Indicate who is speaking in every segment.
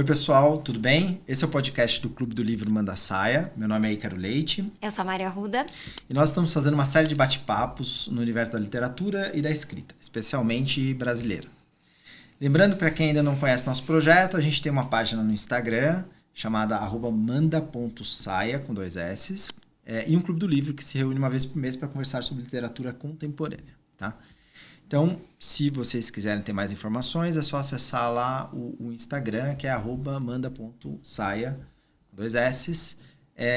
Speaker 1: Oi, pessoal, tudo bem? Esse é o podcast do Clube do Livro Manda Saia. Meu nome é Ícaro Leite.
Speaker 2: Eu sou a Maria Arruda.
Speaker 1: E nós estamos fazendo uma série de bate-papos no universo da literatura e da escrita, especialmente brasileira. Lembrando, para quem ainda não conhece nosso projeto, a gente tem uma página no Instagram chamada @manda.saia, com 2 S, e um Clube do Livro que se reúne uma vez por mês para conversar sobre literatura contemporânea, tá? Então, se vocês quiserem ter mais informações, é só acessar lá o Instagram, que é @manda.saia, com 2 S.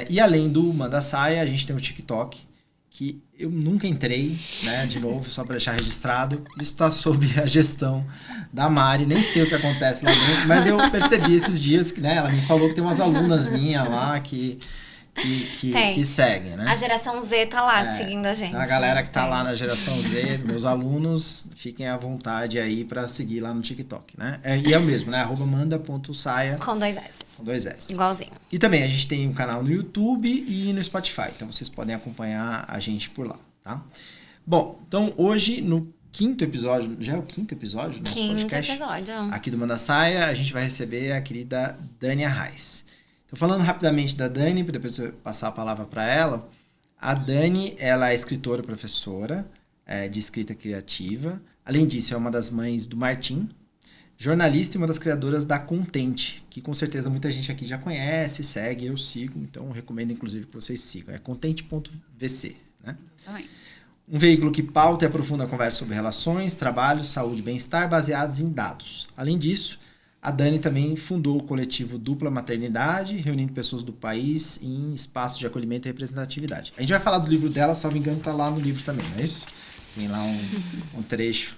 Speaker 1: E além do Manda Saia, a gente tem o TikTok, que eu nunca entrei, né, de novo, só para deixar registrado. Isso está sob a gestão da Mari, nem sei o que acontece lá dentro, mas eu percebi esses dias que, né, ela me falou que tem umas alunas minhas lá que seguem, né?
Speaker 2: A geração Z tá lá seguindo a gente.
Speaker 1: Então a galera que tá lá na geração Z, meus alunos, fiquem à vontade aí para seguir lá no TikTok, né? E é o mesmo, né? @manda.saia.
Speaker 2: Com 2 S.
Speaker 1: Com 2 S.
Speaker 2: Igualzinho.
Speaker 1: E também a gente tem um canal no YouTube e no Spotify, então vocês podem acompanhar a gente por lá, tá? Bom, então hoje no 5º episódio, já é o 5º episódio do nosso podcast?
Speaker 2: 5º episódio.
Speaker 1: Aqui do Manda Saia, a gente vai receber a querida Dani Arraes. Então, falando rapidamente da Dani, para depois eu passar a palavra para ela. A Dani, ela é escritora e professora de escrita criativa. Além disso, é uma das mães do Martim, jornalista e uma das criadoras da Contente, que com certeza muita gente aqui já conhece, segue, eu sigo, então recomendo inclusive que vocês sigam. É contente.vc, né?
Speaker 2: Exatamente.
Speaker 1: Um veículo que pauta e aprofunda a conversa sobre relações, trabalho, saúde e bem-estar baseados em dados. Além disso, a Dani também fundou o coletivo Dupla Maternidade, reunindo pessoas do país em espaços de acolhimento e representatividade. A gente vai falar do livro dela, salvo engano, está lá no livro também, não é isso? Tem lá um trecho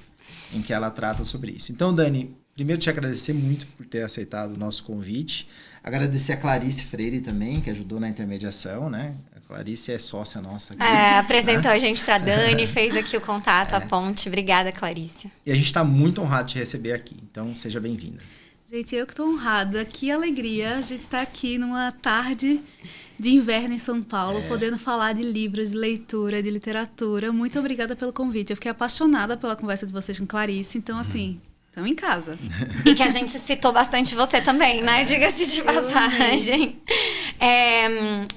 Speaker 1: em que ela trata sobre isso. Então, Dani, primeiro te agradecer muito por ter aceitado o nosso convite. Agradecer a Clarice Freire também, que ajudou na intermediação, né? A Clarice é sócia nossa aqui.
Speaker 2: Apresentou a gente para Dani, fez aqui o contato, a ponte. Obrigada, Clarice.
Speaker 1: E a gente está muito honrado de te receber aqui, então seja bem-vinda.
Speaker 3: Gente, eu que estou honrada. Que alegria a gente estar aqui numa tarde de inverno em São Paulo, podendo falar de livros, de leitura, de literatura. Muito obrigada pelo convite. Eu fiquei apaixonada pela conversa de vocês com Clarice. Então, assim, estamos em casa.
Speaker 2: E que a gente citou bastante você também, né? Diga-se de passagem.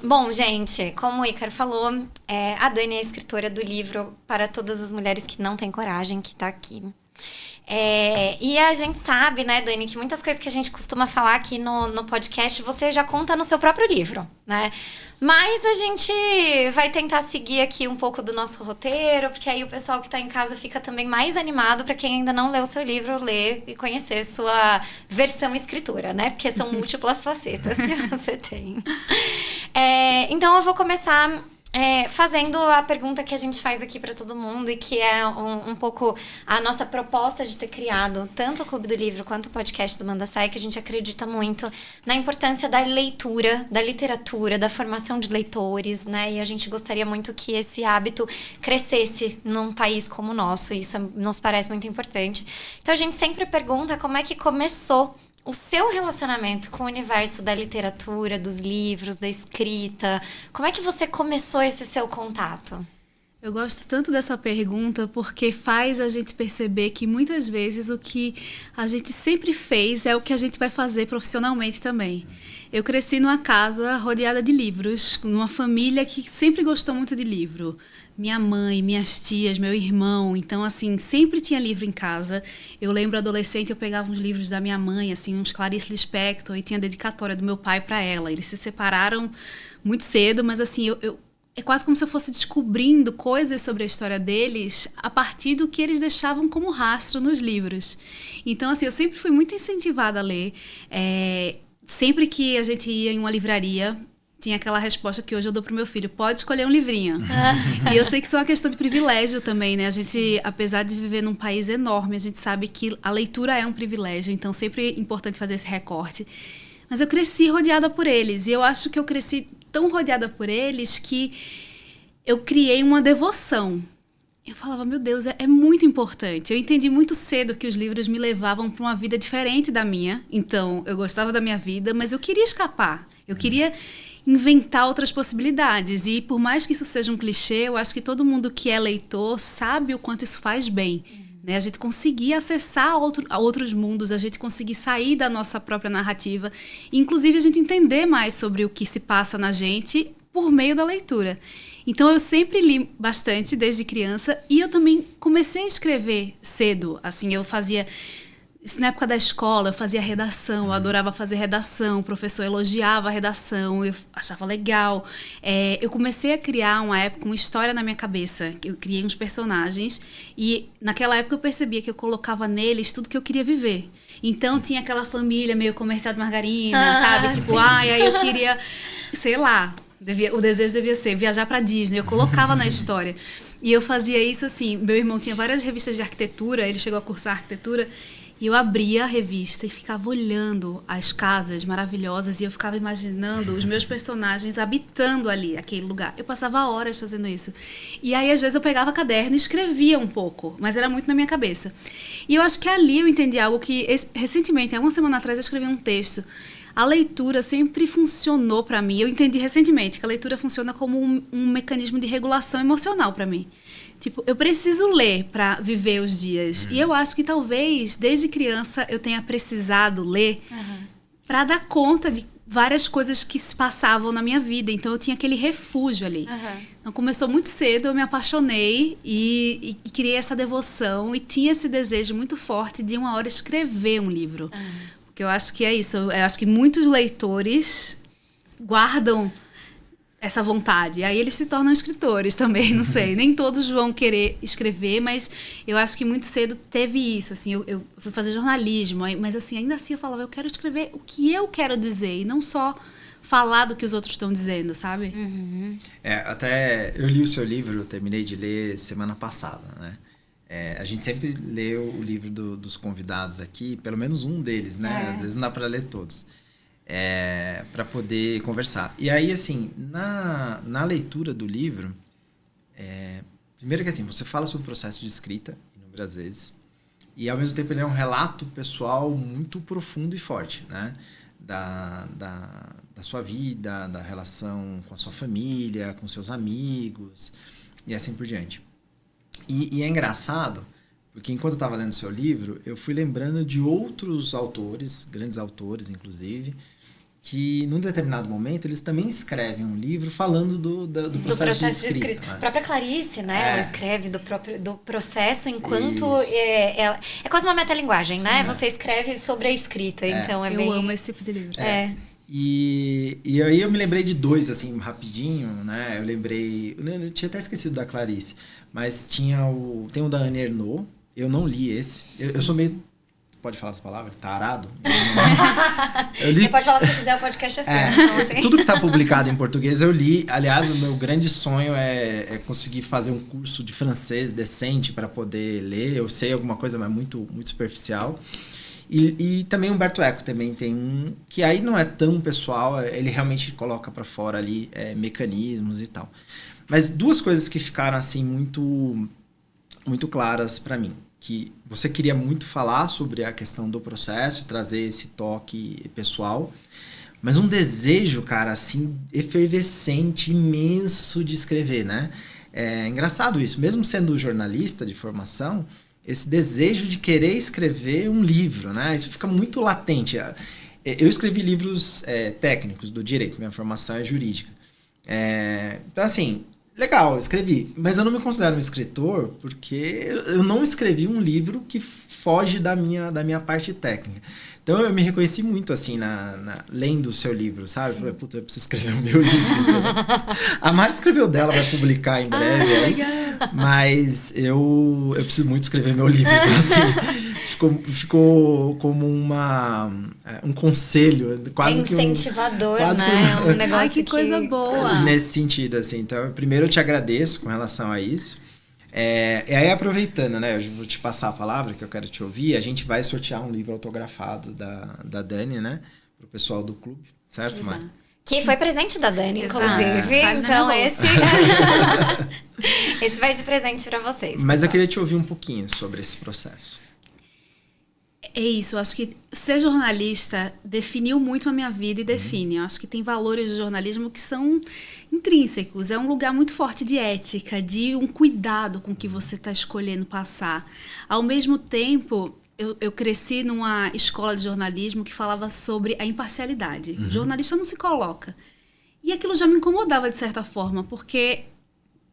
Speaker 2: Bom, gente, como o Ícaro falou, a Dani é a escritora do livro Para Todas as Mulheres que Não Têm Coragem, que está aqui. E a gente sabe, né, Dani, que muitas coisas que a gente costuma falar aqui no podcast, você já conta no seu próprio livro, né? Mas a gente vai tentar seguir aqui um pouco do nosso roteiro, porque aí o pessoal que está em casa fica também mais animado para quem ainda não leu o seu livro, ler e conhecer sua versão escritura, né? Porque são múltiplas facetas que você tem. Então eu vou começar fazendo a pergunta que a gente faz aqui para todo mundo e que é um pouco a nossa proposta de ter criado tanto o Clube do Livro quanto o podcast do Manda Saia, que a gente acredita muito na importância da leitura, da literatura, da formação de leitores, né? E a gente gostaria muito que esse hábito crescesse num país como o nosso, e isso nos parece muito importante. Então a gente sempre pergunta como é que começou o seu relacionamento com o universo da literatura, dos livros, da escrita. Como é que você começou esse seu contato?
Speaker 3: Eu gosto tanto dessa pergunta porque faz a gente perceber que muitas vezes o que a gente sempre fez é o que a gente vai fazer profissionalmente também. Eu cresci numa casa rodeada de livros, numa família que sempre gostou muito de livro. Minha mãe, minhas tias, meu irmão. Então, assim, sempre tinha livro em casa. Eu lembro, adolescente, eu pegava uns livros da minha mãe, assim, uns Clarice Lispector, e tinha a dedicatória do meu pai para ela. Eles se separaram muito cedo, mas, assim, é quase como se eu fosse descobrindo coisas sobre a história deles a partir do que eles deixavam como rastro nos livros. Então, assim, eu sempre fui muito incentivada a ler. Sempre que a gente ia em uma livraria, tinha aquela resposta que hoje eu dou pro meu filho: pode escolher um livrinho. E eu sei que isso é uma questão de privilégio também, né? A gente, apesar de viver num país enorme, a gente sabe que a leitura é um privilégio, então sempre é importante fazer esse recorte. Mas eu cresci rodeada por eles, e eu acho que eu cresci tão rodeada por eles que eu criei uma devoção. Eu falava, meu Deus, é muito importante. Eu entendi muito cedo que os livros me levavam para uma vida diferente da minha. Então, eu gostava da minha vida, mas eu queria escapar. Eu queria inventar outras possibilidades. E por mais que isso seja um clichê, eu acho que todo mundo que é leitor sabe o quanto isso faz bem. né? A gente conseguir acessar a outros mundos, a gente conseguir sair da nossa própria narrativa, inclusive a gente entender mais sobre o que se passa na gente por meio da leitura. Então eu sempre li bastante desde criança e eu também comecei a escrever cedo. Assim, eu fazia isso na época da escola, eu fazia redação, eu adorava fazer redação, o professor elogiava a redação, eu achava legal. Eu comecei a criar uma história na minha cabeça. Eu criei uns personagens e naquela época eu percebia que eu colocava neles tudo que eu queria viver. Então tinha aquela família meio comercial de margarina, sabe? Tipo, aí eu queria, sei lá, o desejo devia ser viajar pra Disney. Eu colocava na história. E eu fazia isso assim, meu irmão tinha várias revistas de arquitetura, ele chegou a cursar arquitetura, e eu abria a revista e ficava olhando as casas maravilhosas e eu ficava imaginando os meus personagens habitando ali, aquele lugar. Eu passava horas fazendo isso. E aí, às vezes, eu pegava caderno e escrevia um pouco, mas era muito na minha cabeça. E eu acho que ali eu entendi algo que, recentemente, há uma semana atrás, eu escrevi um texto. A leitura sempre funcionou para mim. Eu entendi recentemente que a leitura funciona como um mecanismo de regulação emocional para mim. Tipo, eu preciso ler para viver os dias. E eu acho que talvez, desde criança, eu tenha precisado ler para dar conta de várias coisas que se passavam na minha vida. Então, eu tinha aquele refúgio ali. Então, começou muito cedo, eu me apaixonei e criei essa devoção. E tinha esse desejo muito forte de uma hora escrever um livro. Porque eu acho que é isso. Eu acho que muitos leitores guardam essa vontade. Aí eles se tornam escritores também, não sei. Nem todos vão querer escrever, mas eu acho que muito cedo teve isso. Assim, eu fui fazer jornalismo, mas assim, ainda assim eu falava, eu quero escrever o que eu quero dizer e não só falar do que os outros estão dizendo, sabe?
Speaker 1: Até eu li o seu livro, eu terminei de ler semana passada, né? A gente sempre lê o livro dos convidados aqui, pelo menos um deles, né? Às vezes não dá para ler todos. Para poder conversar. E aí, assim, na leitura do livro, primeiro que assim, você fala sobre o processo de escrita, inúmeras vezes, e ao mesmo tempo ele é um relato pessoal muito profundo e forte, né? Da sua vida, da relação com a sua família, com seus amigos, e assim por diante. E é engraçado, porque enquanto eu estava lendo o seu livro, eu fui lembrando de outros autores, grandes autores, inclusive, que num determinado momento eles também escrevem um livro falando do processo de escrita. Né?
Speaker 2: A própria Clarice, né? Ela escreve do processo enquanto... É quase uma metalinguagem, né? Você escreve sobre a escrita, então
Speaker 3: eu amo esse tipo de livro.
Speaker 1: E aí eu me lembrei de dois, assim, rapidinho, né? Eu tinha até esquecido da Clarice, mas tem o da Anne Ernaux, eu não li esse. Eu sou meio... Pode falar essa palavra? Tarado?
Speaker 2: Você pode falar o que você quiser, o podcast é seu. Então, assim.
Speaker 1: Tudo que está publicado em português eu li. Aliás, o meu grande sonho é conseguir fazer um curso de francês decente para poder ler. Eu sei alguma coisa, mas muito, muito superficial. E também Humberto Eco também tem um que aí não é tão pessoal, ele realmente coloca para fora ali mecanismos e tal. Mas duas coisas que ficaram assim muito, muito claras para mim. Que você queria muito falar sobre a questão do processo, trazer esse toque pessoal, mas um desejo, cara, assim, efervescente, imenso de escrever, né? É engraçado isso, mesmo sendo jornalista de formação, esse desejo de querer escrever um livro, né? Isso fica muito latente. Eu escrevi livros técnicos do direito, minha formação é jurídica. Então, assim... Legal, eu escrevi, mas eu não me considero um escritor porque eu não escrevi um livro que foge da minha parte técnica. Então eu me reconheci muito assim lendo o seu livro, sabe? Eu falei, puta, eu preciso escrever o meu livro. A Mari escreveu dela, vai publicar em breve.
Speaker 3: Legal.
Speaker 1: Mas eu preciso muito escrever meu livro. Então, assim, ficou como um conselho, quase que
Speaker 2: incentivador,
Speaker 1: quase
Speaker 2: né? Um negócio
Speaker 3: Ai, que coisa boa.
Speaker 1: Nesse sentido, assim. Então, primeiro eu te agradeço com relação a isso. E aí, aproveitando, né? Eu vou te passar a palavra que eu quero te ouvir. A gente vai sortear um livro autografado da Dani, né? Pro pessoal do clube, certo, Mari?
Speaker 2: Que foi presente da Dani, inclusive. Então, esse vai de presente para vocês.
Speaker 1: Mas eu queria te ouvir um pouquinho sobre esse processo.
Speaker 3: É isso, eu acho que ser jornalista definiu muito a minha vida e define. Eu acho que tem valores do jornalismo que são intrínsecos. É um lugar muito forte de ética, de um cuidado com o que você está escolhendo passar. Ao mesmo tempo, eu cresci numa escola de jornalismo que falava sobre a imparcialidade. O jornalista não se coloca. E aquilo já me incomodava de certa forma, porque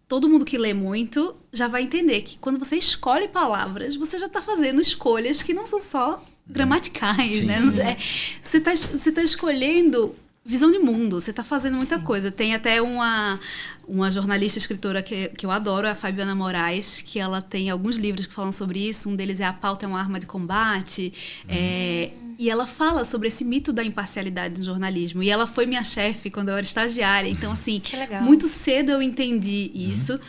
Speaker 3: todo mundo que lê muito já vai entender que quando você escolhe palavras, você já está fazendo escolhas que não são só gramaticais,
Speaker 1: Sim,
Speaker 3: né?
Speaker 1: sim.
Speaker 3: Você tá escolhendo visão de mundo, você está fazendo muita coisa. Tem até uma jornalista, escritora que eu adoro, a Fabiana Moraes, que ela tem alguns livros que falam sobre isso. Um deles é A Pauta é uma Arma de Combate. E ela fala sobre esse mito da imparcialidade no jornalismo. E ela foi minha chefe quando eu era estagiária. Então, assim,
Speaker 2: Que legal.
Speaker 3: muito cedo eu entendi isso.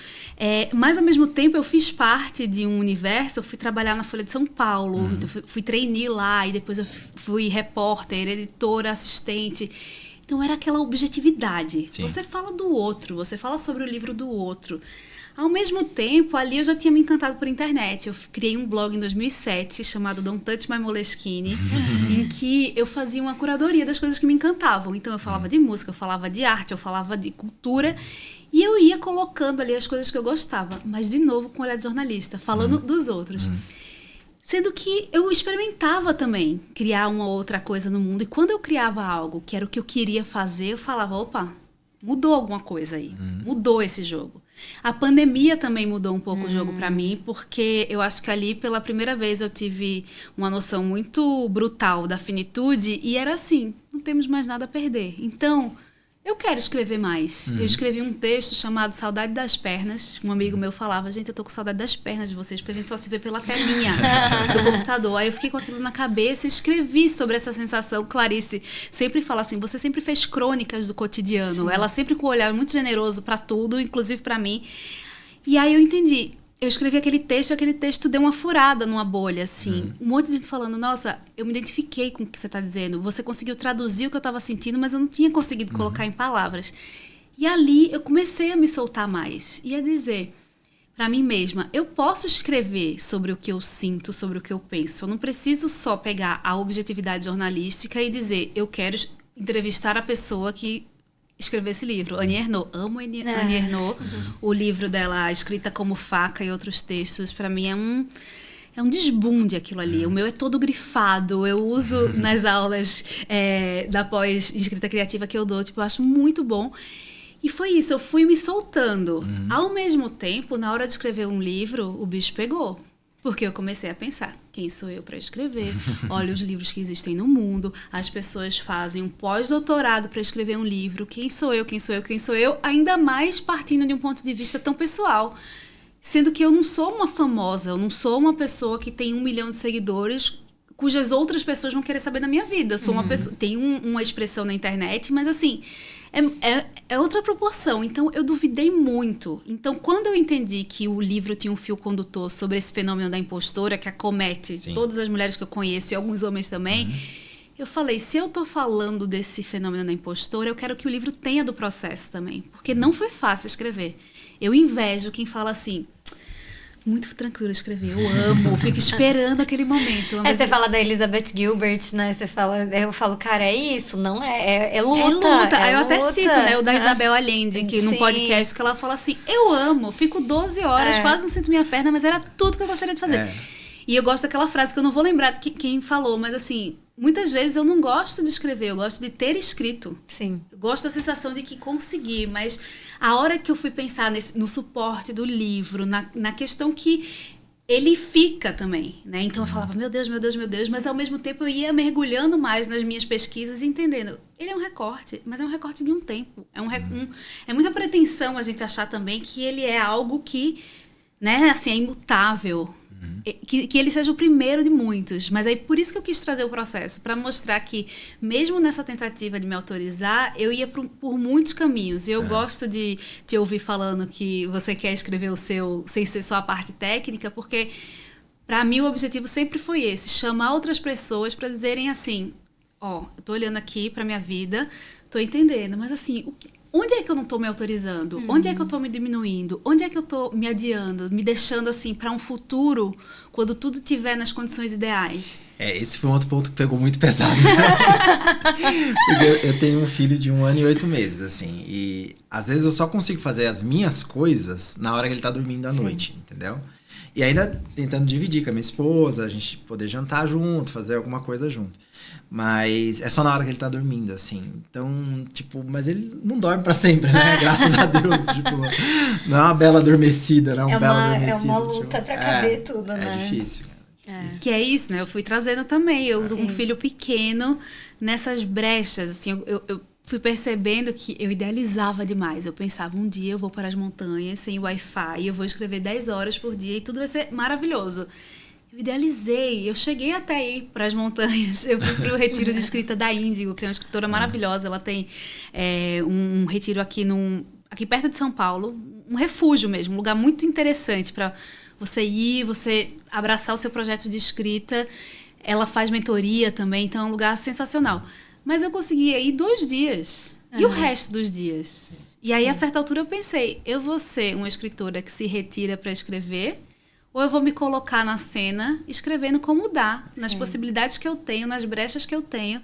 Speaker 3: Mas, ao mesmo tempo, eu fiz parte de um universo. Eu fui trabalhar na Folha de São Paulo. Então, fui trainee lá. E depois eu fui repórter, editora, assistente. Então, era aquela objetividade.
Speaker 1: Sim.
Speaker 3: Você fala do outro. Você fala sobre o livro do outro. Ao mesmo tempo, ali eu já tinha me encantado por internet. Eu criei um blog em 2007 chamado Don't Touch My Moleskine, em que eu fazia uma curadoria das coisas que me encantavam. Então eu falava de música, eu falava de arte, eu falava de cultura e eu ia colocando ali as coisas que eu gostava, mas de novo com olhar de jornalista, falando dos outros. Sendo que eu experimentava também criar uma outra coisa no mundo. E quando eu criava algo que era o que eu queria fazer, eu falava, opa, mudou alguma coisa aí. Mudou esse jogo. A pandemia também mudou um pouco o jogo para mim, porque eu acho que ali, pela primeira vez, eu tive uma noção muito brutal da finitude e era assim, não temos mais nada a perder. Então, eu quero escrever mais. Eu escrevi um texto chamado Saudade das Pernas. Um amigo meu falava, gente, eu tô com saudade das pernas de vocês, porque a gente só se vê pela telinha do computador. Aí eu fiquei com aquilo na cabeça e escrevi sobre essa sensação. Clarice sempre fala assim, você sempre fez crônicas do cotidiano. Sim. Ela sempre com um olhar muito generoso para tudo, inclusive para mim. E aí eu entendi. Eu escrevi aquele texto deu uma furada numa bolha, assim. Um monte de gente falando, nossa, eu me identifiquei com o que você está dizendo. Você conseguiu traduzir o que eu estava sentindo, mas eu não tinha conseguido colocar em palavras. E ali eu comecei a me soltar mais. E a dizer para mim mesma, eu posso escrever sobre o que eu sinto, sobre o que eu penso. Eu não preciso só pegar a objetividade jornalística e dizer, eu quero entrevistar a pessoa que escrever esse livro. Annie Ernaux. Amo Annie Ernaux. O livro dela, Escrita como Faca e outros textos, para mim é um desbunde aquilo ali. O meu é todo grifado. Eu uso nas aulas da pós-escrita criativa que eu dou. Tipo, eu acho muito bom. E foi isso. Eu fui me soltando. Ao mesmo tempo, na hora de escrever um livro, o bicho pegou. Porque eu comecei a pensar, quem sou eu para escrever? Olha os livros que existem no mundo, as pessoas fazem um pós-doutorado para escrever um livro, quem sou eu, ainda mais partindo de um ponto de vista tão pessoal. Sendo que eu não sou uma famosa, eu não sou uma pessoa que tem 1 milhão de seguidores, cujas outras pessoas vão querer saber da minha vida. Eu sou uma pessoa, tenho uma expressão na internet, mas assim, é outra proporção. Então, eu duvidei muito. Então, quando eu entendi que o livro tinha um fio condutor sobre esse fenômeno da impostora, que acomete todas as mulheres que eu conheço e alguns homens também, eu falei, se eu tô falando desse fenômeno da impostora, eu quero que o livro tenha do processo também. Porque não foi fácil escrever. Eu invejo quem fala assim, muito tranquilo escrever, eu amo, fico esperando aquele momento.
Speaker 2: Você fala da Elizabeth Gilbert, né? Eu falo, cara, é isso, não é luta.
Speaker 3: É luta. Eu até cito, né, o da Isabel Allende, que no podcast que ela fala assim, eu amo, fico 12 horas, quase não sinto minha perna, mas era tudo que eu gostaria de fazer. E eu gosto daquela frase que eu não vou lembrar de quem falou, mas assim, muitas vezes eu não gosto de escrever, eu gosto de ter escrito.
Speaker 2: Sim.
Speaker 3: Eu gosto da sensação de que consegui, mas a hora que eu fui pensar no suporte do livro, na questão que ele fica também, né? Então eu falava, meu Deus, mas ao mesmo tempo eu ia mergulhando mais nas minhas pesquisas e entendendo, ele é um recorte, mas é um recorte de um tempo. É muita pretensão a gente achar também que ele é algo que, né, assim, é imutável. Que ele seja o primeiro de muitos. Mas aí por isso que eu quis trazer o processo, para mostrar que mesmo nessa tentativa de me autorizar, eu ia por muitos caminhos. E eu gosto de te ouvir falando que você quer escrever o seu sem ser só a parte técnica, porque para mim o objetivo sempre foi esse, chamar outras pessoas para dizerem assim, eu tô olhando aqui para minha vida, tô entendendo, mas assim, onde é que eu não tô me autorizando? Onde é que eu tô me diminuindo? Onde é que eu tô me adiando? Me deixando, assim, para um futuro, quando tudo estiver nas condições ideais?
Speaker 1: Esse foi um outro ponto que pegou muito pesado. Porque eu tenho um filho de 1 ano e 8 meses, assim. E às vezes eu só consigo fazer as minhas coisas na hora que ele tá dormindo à noite, entendeu? E ainda tentando dividir com a minha esposa, a gente poder jantar junto, fazer alguma coisa junto. Mas é só na hora que ele tá dormindo, assim. Então, tipo, mas ele não dorme pra sempre, né? Graças a Deus. Tipo, não é uma bela adormecida, não é uma bela adormecida.
Speaker 2: É uma luta pra caber tudo, né?
Speaker 1: É difícil.
Speaker 3: Que é isso, né? Eu fui trazendo também. Eu, um filho pequeno, nessas brechas, assim, eu fui percebendo que eu idealizava demais. Eu pensava, um dia eu vou para as montanhas sem Wi-Fi, eu vou escrever 10 horas por dia e tudo vai ser maravilhoso. Eu idealizei, eu cheguei até ir para as montanhas. Eu fui para o retiro de escrita da Índigo, que é uma escritora maravilhosa. Ela tem um retiro aqui perto de São Paulo, um refúgio mesmo, um lugar muito interessante para você ir, você abraçar o seu projeto de escrita. Ela faz mentoria também, então é um lugar sensacional. Mas eu conseguia ir 2 dias. E o resto dos dias? E aí, a certa altura, eu pensei, eu vou ser uma escritora que se retira para escrever, ou eu vou me colocar na cena escrevendo como dá, nas possibilidades que eu tenho, nas brechas que eu tenho.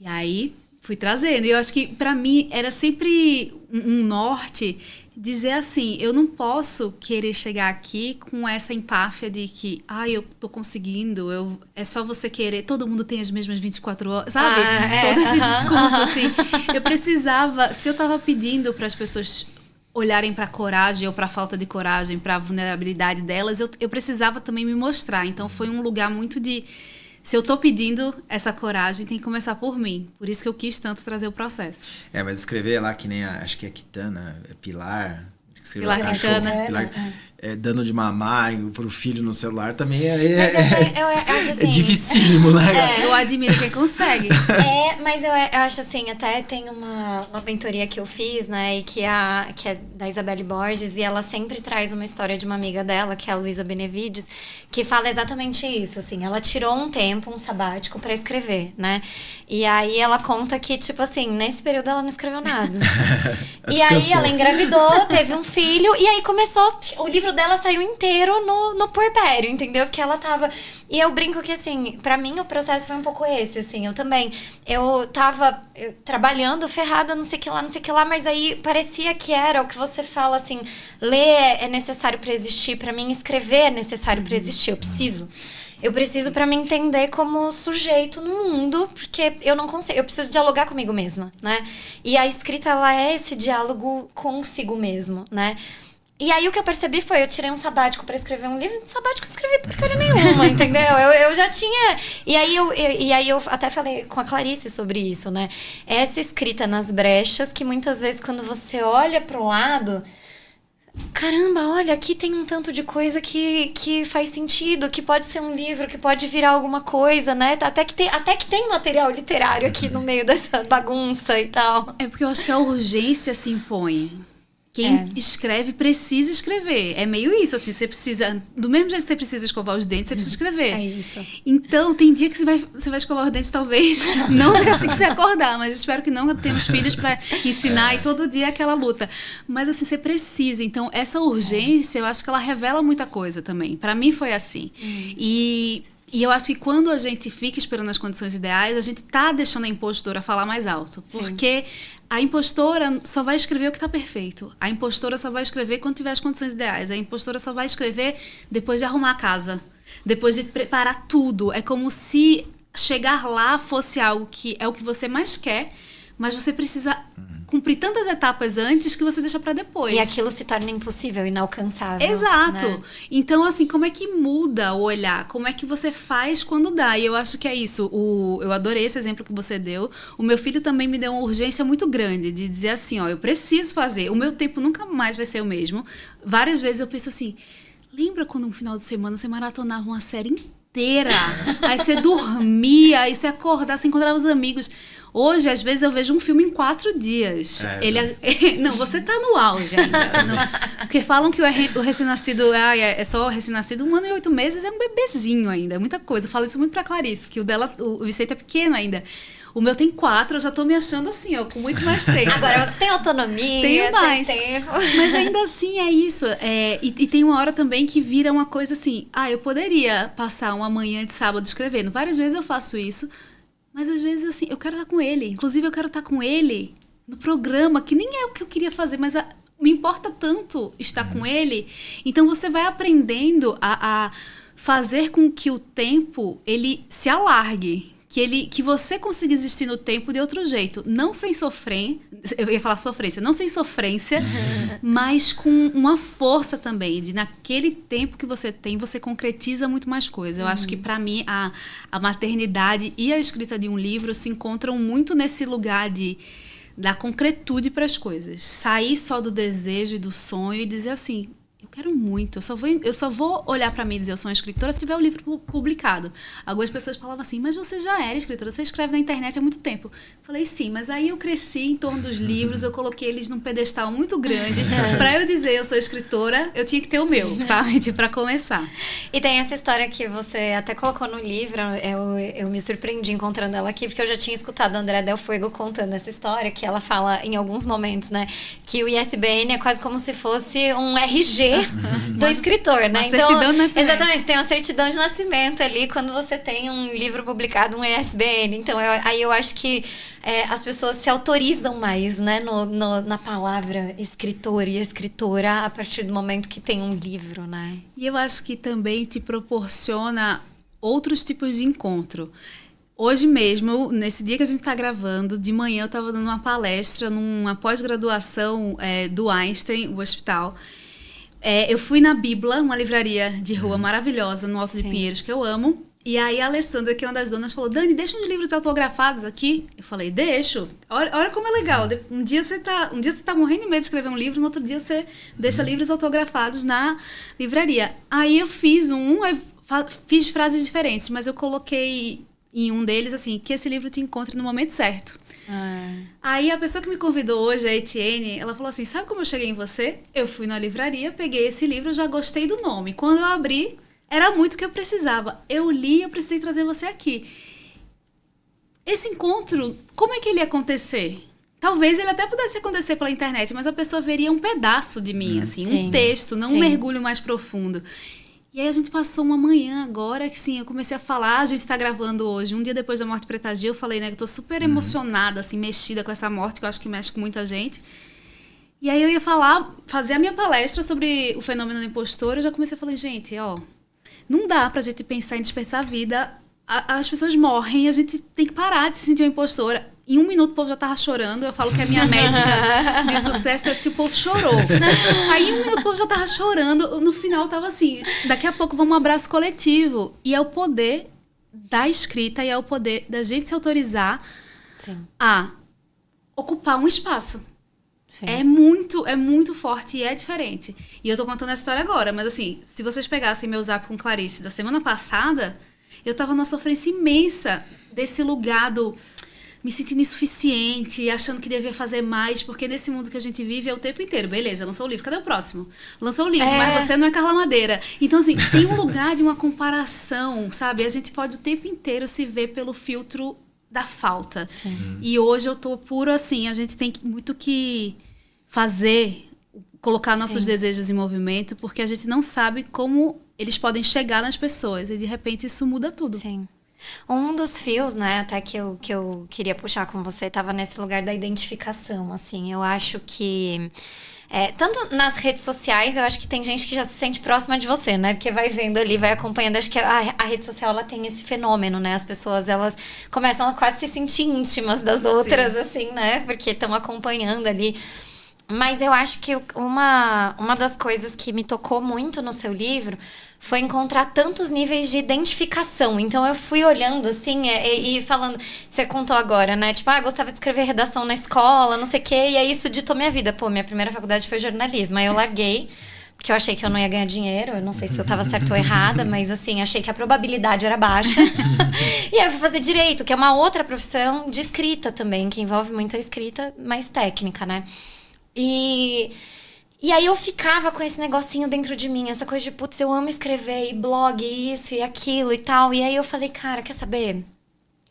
Speaker 3: E aí, fui trazendo. E eu acho que, para mim, era sempre um norte dizer assim, eu não posso querer chegar aqui com essa empáfia de que, eu tô conseguindo, é só você querer, todo mundo tem as mesmas 24 horas, sabe? Todo esse discurso, assim. Eu precisava, se eu tava pedindo para as pessoas olharem para a coragem ou para a falta de coragem, para a vulnerabilidade delas, eu precisava também me mostrar. Então, foi um lugar muito de... Se eu tô pedindo essa coragem, tem que começar por mim. Por isso que eu quis tanto trazer o processo.
Speaker 1: Mas escrever lá que nem acho que é Kitana, Pilar...
Speaker 3: Pilar Quintana.
Speaker 1: Dando de mamar pro filho no celular também
Speaker 2: eu acho assim,
Speaker 1: é dificílimo, né?
Speaker 3: Eu admiro quem consegue.
Speaker 2: Mas eu acho assim, até tem uma mentoria que eu fiz, né, e que é da Isabelle Borges, e ela sempre traz uma história de uma amiga dela, que é a Luísa Benevides, que fala exatamente isso, assim, ela tirou um tempo, um sabático pra escrever, né, e aí ela conta que, tipo assim, nesse período ela não escreveu nada. E aí ela engravidou, teve um filho, e aí começou, o livro dela saiu inteiro no puerpério, entendeu? Porque ela tava... E eu brinco que, assim, pra mim o processo foi um pouco esse, assim. Eu tava trabalhando, ferrada, não sei o que lá, mas aí parecia que era o que você fala, assim, ler é necessário pra existir, pra mim escrever é necessário pra existir, eu preciso pra me entender como sujeito no mundo, porque eu não consigo, eu preciso dialogar comigo mesma, né? E a escrita, ela é esse diálogo consigo mesmo, né? E aí o que eu percebi foi, eu tirei um sabático pra escrever um livro, sabático eu escrevi porcaria nenhuma, entendeu? Eu já tinha... E aí eu até falei com a Clarice sobre isso, né? Essa escrita nas brechas, que muitas vezes quando você olha pro lado... Caramba, olha, aqui tem um tanto de coisa que faz sentido, que pode ser um livro, que pode virar alguma coisa, né? Até que tem material literário aqui no meio dessa bagunça e tal.
Speaker 3: É porque eu acho que a urgência se impõe. Quem escreve precisa escrever. É meio isso, assim, você precisa... Do mesmo jeito que você precisa escovar os dentes, você precisa escrever.
Speaker 2: É isso.
Speaker 3: Então, tem dia que você vai escovar os dentes, talvez não assim que você acordar, mas espero que não temos filhos para ensinar e todo dia é aquela luta. Mas, assim, você precisa. Então, essa urgência, eu acho que ela revela muita coisa também. Para mim, foi assim. E eu acho que quando a gente fica esperando as condições ideais, a gente tá deixando a impostora falar mais alto. Sim. Porque a impostora só vai escrever o que tá perfeito. A impostora só vai escrever quando tiver as condições ideais. A impostora só vai escrever depois de arrumar a casa. Depois de preparar tudo. É como se chegar lá fosse algo que é o que você mais quer, mas você precisa cumprir tantas etapas antes que você deixa para depois.
Speaker 2: E aquilo se torna impossível, inalcançável.
Speaker 3: Exato.
Speaker 2: Né?
Speaker 3: Então, assim, como é que muda o olhar? Como é que você faz quando dá? E eu acho que é isso. Eu adorei esse exemplo que você deu. O meu filho também me deu uma urgência muito grande de dizer assim, eu preciso fazer. O meu tempo nunca mais vai ser o mesmo. Várias vezes eu penso assim, lembra quando um final de semana você maratonava uma série inteira? Aí você dormia, aí você acordava, você encontrava os amigos. Hoje, às vezes, eu vejo um filme em 4 dias. Não, você tá no auge ainda. Não, porque falam que o recém-nascido é só recém-nascido, 1 ano e 8 meses, é um bebezinho ainda, é muita coisa. Eu falo isso muito pra Clarice, que o Vicente é pequeno ainda. O meu tem 4, eu já tô me achando assim, ó, com muito mais tempo.
Speaker 2: Agora você tem autonomia,
Speaker 3: Tenho mais.
Speaker 2: tem tempo.
Speaker 3: Mas ainda assim é isso. E tem uma hora também que vira uma coisa assim, eu poderia passar uma manhã de sábado escrevendo. Várias vezes eu faço isso, mas às vezes assim, eu quero estar com ele. Inclusive eu quero estar com ele no programa, que nem é o que eu queria fazer, mas me importa tanto estar com ele. Então você vai aprendendo a fazer com que o tempo ele se alargue. Que você consiga existir no tempo de outro jeito. Não sem sofrer, eu ia falar sofrência, não sem sofrência, mas com uma força também, de naquele tempo que você tem, você concretiza muito mais coisas. Eu acho que para mim a maternidade e a escrita de um livro se encontram muito nesse lugar da concretude para as coisas. Sair só do desejo e do sonho e dizer assim, eu quero muito, eu só vou olhar para mim e dizer eu sou uma escritora se tiver o livro publicado. Algumas pessoas falavam assim, mas você já era escritora, você escreve na internet há muito tempo. Falei, sim, mas aí eu cresci em torno dos livros, eu coloquei eles num pedestal muito grande. Para eu dizer eu sou escritora, eu tinha que ter o meu, sabe? Para começar.
Speaker 2: E tem essa história que você até colocou no livro, eu me surpreendi encontrando ela aqui, porque eu já tinha escutado a André Del Fuego contando essa história, que ela fala em alguns momentos, né, que o ISBN é quase como se fosse um RG do escritor, né?
Speaker 3: Uma certidão de nascimento.
Speaker 2: Exatamente, tem uma certidão de nascimento ali quando você tem um livro publicado, um ISBN. Então, aí eu acho que as pessoas se autorizam mais, né, na palavra escritor e escritora a partir do momento que tem um livro, né?
Speaker 3: E eu acho que também te proporciona outros tipos de encontro. Hoje mesmo, nesse dia que a gente está gravando, de manhã eu estava dando uma palestra numa pós-graduação do Einstein, o hospital. Eu fui na Bibla, uma livraria de rua maravilhosa no Alto de Pinheiros, que eu amo. E aí a Alessandra, que é uma das donas, falou, Dani, deixa uns livros autografados aqui. Eu falei, deixo. Olha como é legal. Um dia você tá morrendo de medo de escrever um livro, no outro dia você deixa livros autografados na livraria. Aí eu fiz fiz frases diferentes, mas eu coloquei em um deles, assim, que esse livro te encontre no momento certo. Aí a pessoa que me convidou hoje, a Etienne, ela falou assim, sabe como eu cheguei em você? Eu fui na livraria, peguei esse livro, já gostei do nome. Quando eu abri, era muito o que eu precisava. Eu li, eu precisei trazer você aqui. Esse encontro, como é que ele ia acontecer? Talvez ele até pudesse acontecer pela internet, mas a pessoa veria um pedaço de mim, assim, um texto, não um mergulho mais profundo. E aí a gente passou uma manhã agora que, sim, eu comecei a falar, a gente está gravando hoje, um dia depois da morte de Preta Gil, eu falei, né, que eu tô super emocionada, assim, mexida com essa morte, que eu acho que mexe com muita gente. E aí eu ia fazer a minha palestra sobre o fenômeno do impostor, eu já comecei a falar, gente, não dá pra gente pensar em desperdiçar a vida, as pessoas morrem, a gente tem que parar de se sentir uma impostora. Em 1 minuto o povo já tava chorando. Eu falo que a minha métrica de sucesso é se o povo chorou. Aí em 1 minuto o povo já tava chorando. No final tava assim, daqui a pouco vamos um abraço coletivo. E é o poder da escrita e é o poder da gente se autorizar a ocupar um espaço. É muito forte e é diferente. E eu tô contando a história agora, mas assim, se vocês pegassem meu zap com Clarice da semana passada, eu tava numa sofrência imensa desse lugar do me sentindo insuficiente, achando que devia fazer mais, porque nesse mundo que a gente vive é o tempo inteiro. Beleza, lançou o livro, cadê o próximo? Lançou o livro, mas você não é Carla Madeira. Então, assim, tem um lugar de uma comparação, sabe? A gente pode o tempo inteiro se ver pelo filtro da falta. E hoje eu tô puro assim, a gente tem muito que fazer, colocar nossos desejos em movimento, porque a gente não sabe como eles podem chegar nas pessoas, e de repente isso muda tudo.
Speaker 2: Sim. Um dos fios, né, até que eu queria puxar com você, estava nesse lugar da identificação, assim, eu acho que tanto nas redes sociais, eu acho que tem gente que já se sente próxima de você, né, porque vai vendo ali, vai acompanhando, acho que a rede social, ela tem esse fenômeno, né, as pessoas, elas começam a quase se sentir íntimas das outras, assim, né, porque estão acompanhando ali. Mas eu acho que uma das coisas que me tocou muito no seu livro foi encontrar tantos níveis de identificação. Então eu fui olhando assim e falando, você contou agora, né? Tipo, gostava de escrever redação na escola, não sei o quê, e aí isso ditou minha vida. Pô, minha primeira faculdade foi jornalismo, aí eu larguei, porque eu achei que eu não ia ganhar dinheiro, eu não sei se eu tava certa ou errada, mas assim, achei que a probabilidade era baixa. E aí eu fui fazer direito, que é uma outra profissão de escrita também, que envolve muito a escrita mais técnica, né? E aí eu ficava com esse negocinho dentro de mim, essa coisa de, putz, eu amo escrever, e blog, e isso, e aquilo, e tal. E aí eu falei, cara, quer saber?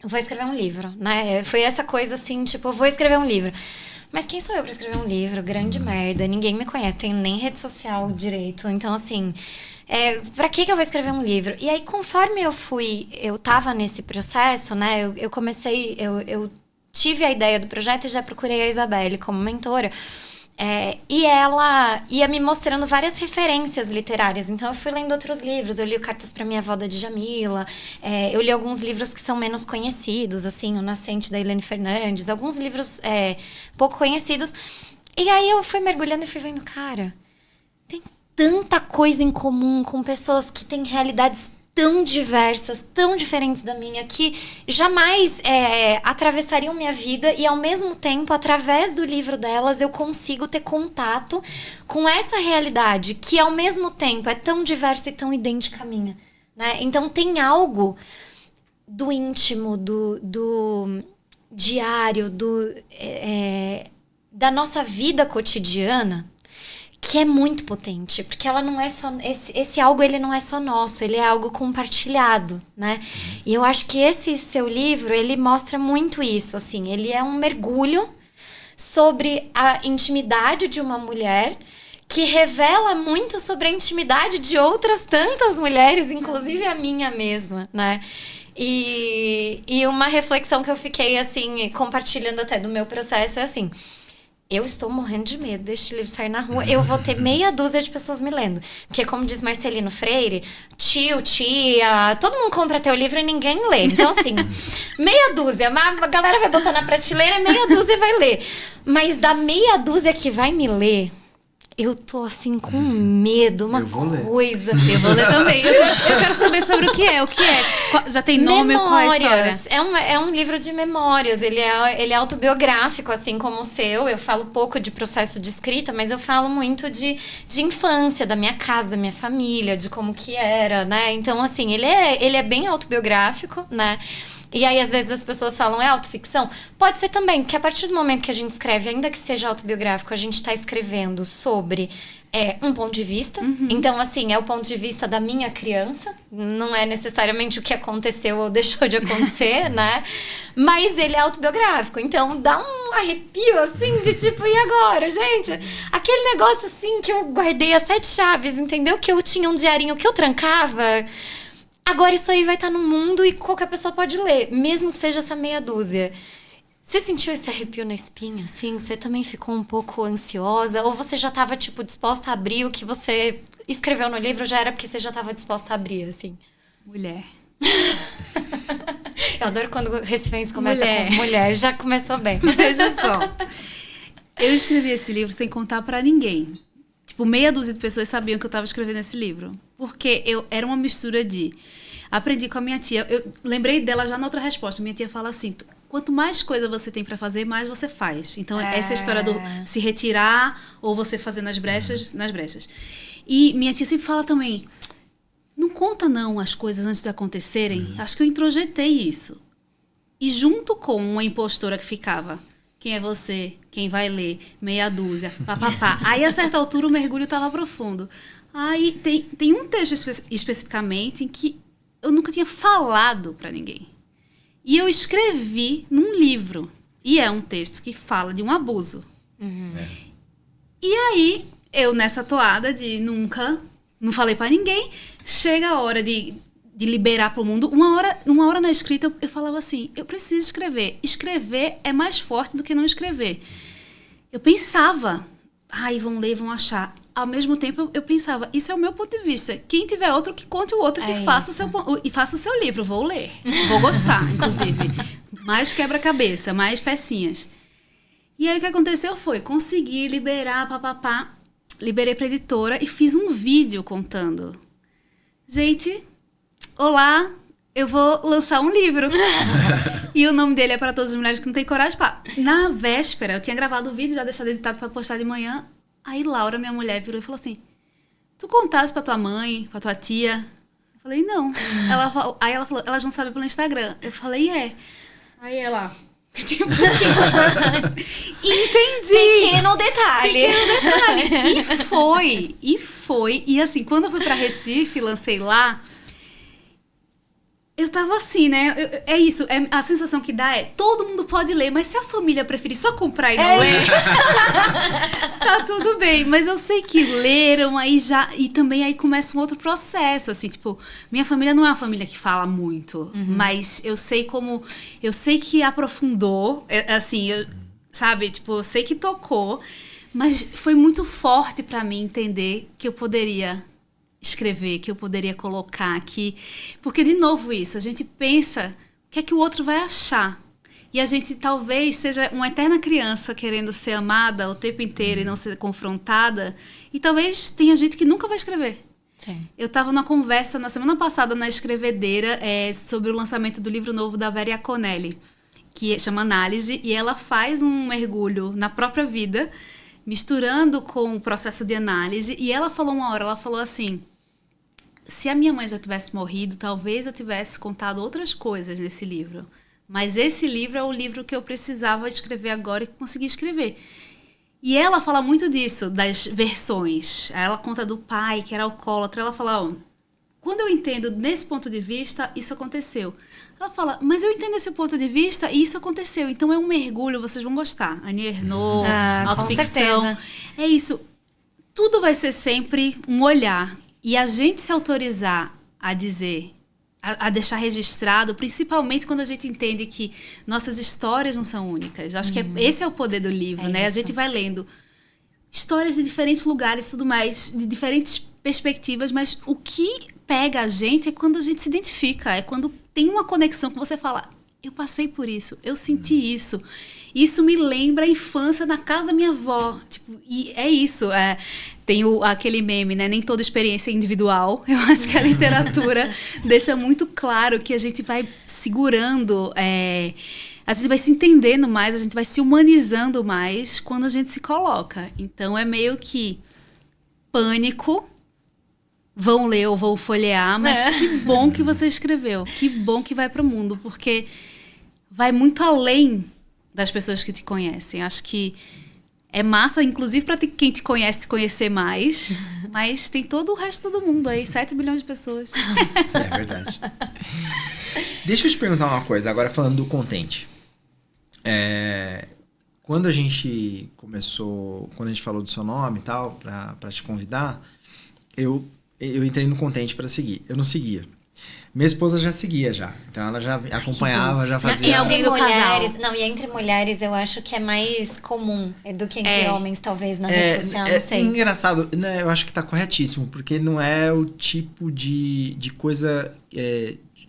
Speaker 2: vou escrever um livro, né? Foi essa coisa assim, tipo, eu vou escrever um livro. Mas quem sou eu pra escrever um livro? Grande merda, ninguém me conhece, tenho nem rede social direito. Então, assim, pra que eu vou escrever um livro? E aí, conforme eu tava nesse processo, né? Eu comecei, eu tive a ideia do projeto e já procurei a Isabelle como mentora. E ela ia me mostrando várias referências literárias. Então eu fui lendo outros livros. Eu li o Cartas para Minha Avó da Djamila. Eu li alguns livros que são menos conhecidos, assim, O Nascente da Helene Fernandes. Alguns livros pouco conhecidos. E aí eu fui mergulhando e fui vendo, cara, tem tanta coisa em comum com pessoas que têm realidades tão diversas, tão diferentes da minha, que jamais atravessariam minha vida, e ao mesmo tempo, através do livro delas, eu consigo ter contato com essa realidade, que ao mesmo tempo é tão diversa e tão idêntica à minha, né? Então tem algo do íntimo, do diário, da nossa vida cotidiana, que é muito potente, porque ela não é só esse algo, ele não é só nosso, ele é algo compartilhado, né? E eu acho que esse seu livro, ele mostra muito isso, assim, ele é um mergulho sobre a intimidade de uma mulher, que revela muito sobre a intimidade de outras tantas mulheres, inclusive a minha mesma, né? E uma reflexão que eu fiquei, assim, compartilhando até do meu processo é assim: eu estou morrendo de medo deste livro sair na rua. Eu vou ter meia dúzia de pessoas me lendo. Porque, como diz Marcelino Freire, tio, tia, todo mundo compra teu livro e ninguém lê. Então, assim, meia dúzia. A galera vai botar na prateleira e meia dúzia vai ler. Mas da meia dúzia que vai me ler, eu tô, assim, com medo, uma coisa.
Speaker 3: Eu vou ler também. Eu quero saber sobre o que é. Já tem nome? Qual é a história?
Speaker 2: É um livro de memórias. Ele é autobiográfico, assim como o seu. Eu falo pouco de processo de escrita, mas eu falo muito de infância, da minha casa, da minha família, de como que era, né? Então, assim, ele é bem autobiográfico, né? E aí, às vezes, as pessoas falam, é autoficção? Pode ser também, porque a partir do momento que a gente escreve, ainda que seja autobiográfico, a gente está escrevendo sobre um ponto de vista. Uhum. Então, assim, é o ponto de vista da minha criança. Não é necessariamente o que aconteceu ou deixou de acontecer, né? Mas ele é autobiográfico. Então, dá um arrepio, assim, de tipo, e agora, gente? Aquele negócio, assim, que eu guardei as 7 chaves, entendeu? Que eu tinha um diarinho que eu trancava. Agora isso aí vai estar no mundo e qualquer pessoa pode ler, mesmo que seja essa meia dúzia. Você sentiu esse arrepio na espinha, assim? Você também ficou um pouco ansiosa? Ou você já estava, tipo, disposta a abrir o que você escreveu no livro? Já era porque você já estava disposta a abrir, assim?
Speaker 3: Mulher.
Speaker 2: Eu adoro quando o Recifense começa com mulher. Já começou bem.
Speaker 3: Veja só. Eu escrevi esse livro sem contar pra ninguém. Tipo, meia dúzia de pessoas sabiam que eu estava escrevendo esse livro. Porque era uma mistura de... Aprendi com a minha tia. Eu lembrei dela já na outra resposta. Minha tia fala assim, quanto mais coisa você tem para fazer, mais você faz. Então, essa história do se retirar ou você fazer nas brechas. E minha tia sempre fala também, não conta não as coisas antes de acontecerem. Acho que eu introjetei isso. E junto com uma impostora que ficava... Quem é você? Quem vai ler? Meia dúzia, papapá. Aí, a certa altura, o mergulho estava profundo. Aí, tem um texto especificamente em que eu nunca tinha falado para ninguém. E eu escrevi num livro. E é um texto que fala de um abuso. Uhum. E aí, eu nessa toada de não falei para ninguém, chega a hora de liberar para o mundo. Uma hora na escrita eu falava assim, eu preciso escrever. Escrever é mais forte do que não escrever. Eu pensava, vão ler, vão achar. Ao mesmo tempo eu pensava, isso é o meu ponto de vista. Quem tiver outro, que conte o outro, que faça o seu livro. Vou ler, vou gostar, inclusive. Mais quebra-cabeça, mais pecinhas. E aí o que aconteceu foi, consegui liberar, liberei para a editora e fiz um vídeo contando. Gente... Olá, eu vou lançar um livro. E o nome dele é Para Todas as Mulheres que Não Têm Coragem. Na véspera, eu tinha gravado o vídeo, já deixado editado para postar de manhã. Aí Laura, minha mulher, virou e falou assim, tu contaste pra tua mãe, pra tua tia? Eu falei, não. Aí ela falou, elas não sabem pelo Instagram. Eu falei, Aí ela... Tipo assim, entendi.
Speaker 2: Pequeno detalhe.
Speaker 3: E foi. E assim, quando eu fui pra Recife, lancei lá... Eu tava assim, né? É isso, a sensação que dá todo mundo pode ler, mas se a família preferir só comprar e não ler, tá tudo bem. Mas eu sei que leram, e também aí começa um outro processo, assim, tipo, minha família não é uma família que fala muito, mas eu sei que aprofundou, assim, sabe? Tipo, eu sei que tocou, mas foi muito forte pra mim entender que eu poderia escrever, que eu poderia colocar aqui. Porque, de novo, isso, a gente pensa o que é que o outro vai achar. E a gente talvez seja uma eterna criança querendo ser amada o tempo inteiro e não ser confrontada. E talvez tenha gente que nunca vai escrever.
Speaker 2: Sim.
Speaker 3: Eu estava numa conversa na semana passada na Escrevedeira sobre o lançamento do livro novo da Vera Iaconelli, que chama Análise, e ela faz um mergulho na própria vida, misturando com o processo de análise. E ela falou uma hora, ela falou assim: se a minha mãe já tivesse morrido, talvez eu tivesse contado outras coisas nesse livro. Mas esse livro é o livro que eu precisava escrever agora e consegui escrever. E ela fala muito disso, das versões. Ela conta do pai, que era alcoólatra. Ela fala, quando eu entendo nesse ponto de vista, isso aconteceu. Ela fala, mas eu entendo esse ponto de vista e isso aconteceu. Então é um mergulho, vocês vão gostar. Annie Ernaux, autoficção. É isso. Tudo vai ser sempre um olhar. E a gente se autorizar a dizer, a deixar registrado, principalmente quando a gente entende que nossas histórias não são únicas. Acho que esse é o poder do livro, né?
Speaker 2: Isso.
Speaker 3: A gente vai lendo histórias de diferentes lugares e tudo mais, de diferentes perspectivas, mas o que pega a gente é quando a gente se identifica, é quando tem uma conexão que você fala, eu passei por isso, eu senti isso. Isso me lembra a infância na casa da minha avó. Tipo, e é isso. Tem aquele meme, né? Nem toda experiência é individual. Eu acho que a literatura deixa muito claro que a gente vai segurando, a gente vai se entendendo mais, a gente vai se humanizando mais quando a gente se coloca. Então é meio que pânico. Vão ler ou vão folhear, mas que bom que você escreveu. Que bom que vai para o mundo, porque vai muito além das pessoas que te conhecem. Acho que é massa, inclusive, para quem te conhecer mais, mas tem todo o resto do mundo aí, 7 bilhões de pessoas.
Speaker 1: É verdade. Deixa eu te perguntar uma coisa, agora falando do Contente. Quando a gente falou do seu nome e tal, para te convidar, eu entrei no Contente para seguir. Eu não seguia. Minha esposa já seguia já. Então ela já acompanhava, já fazia...
Speaker 3: E alguém do casal.
Speaker 2: Não, e entre mulheres eu acho que é mais comum do que entre homens, talvez, na rede social, não sei.
Speaker 1: É engraçado, né? Eu acho que tá corretíssimo, porque não é o tipo de coisa...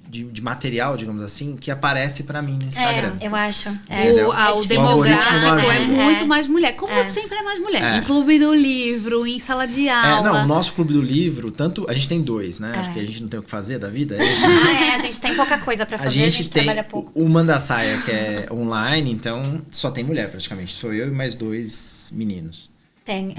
Speaker 1: De material, digamos assim, que aparece pra mim no Instagram.
Speaker 2: Eu acho.
Speaker 3: O demográfico é muito mais mulher. Como sempre é mais mulher. Em clube do livro, em sala de aula.
Speaker 1: O nosso clube do livro, tanto... A gente tem 2, né? Acho que a gente não tem o que fazer da vida.
Speaker 2: A gente tem pouca coisa pra fazer, a gente trabalha pouco.
Speaker 1: O Manda Saia, que é online, então só tem mulher praticamente. Sou eu e mais 2 meninos.
Speaker 2: Tem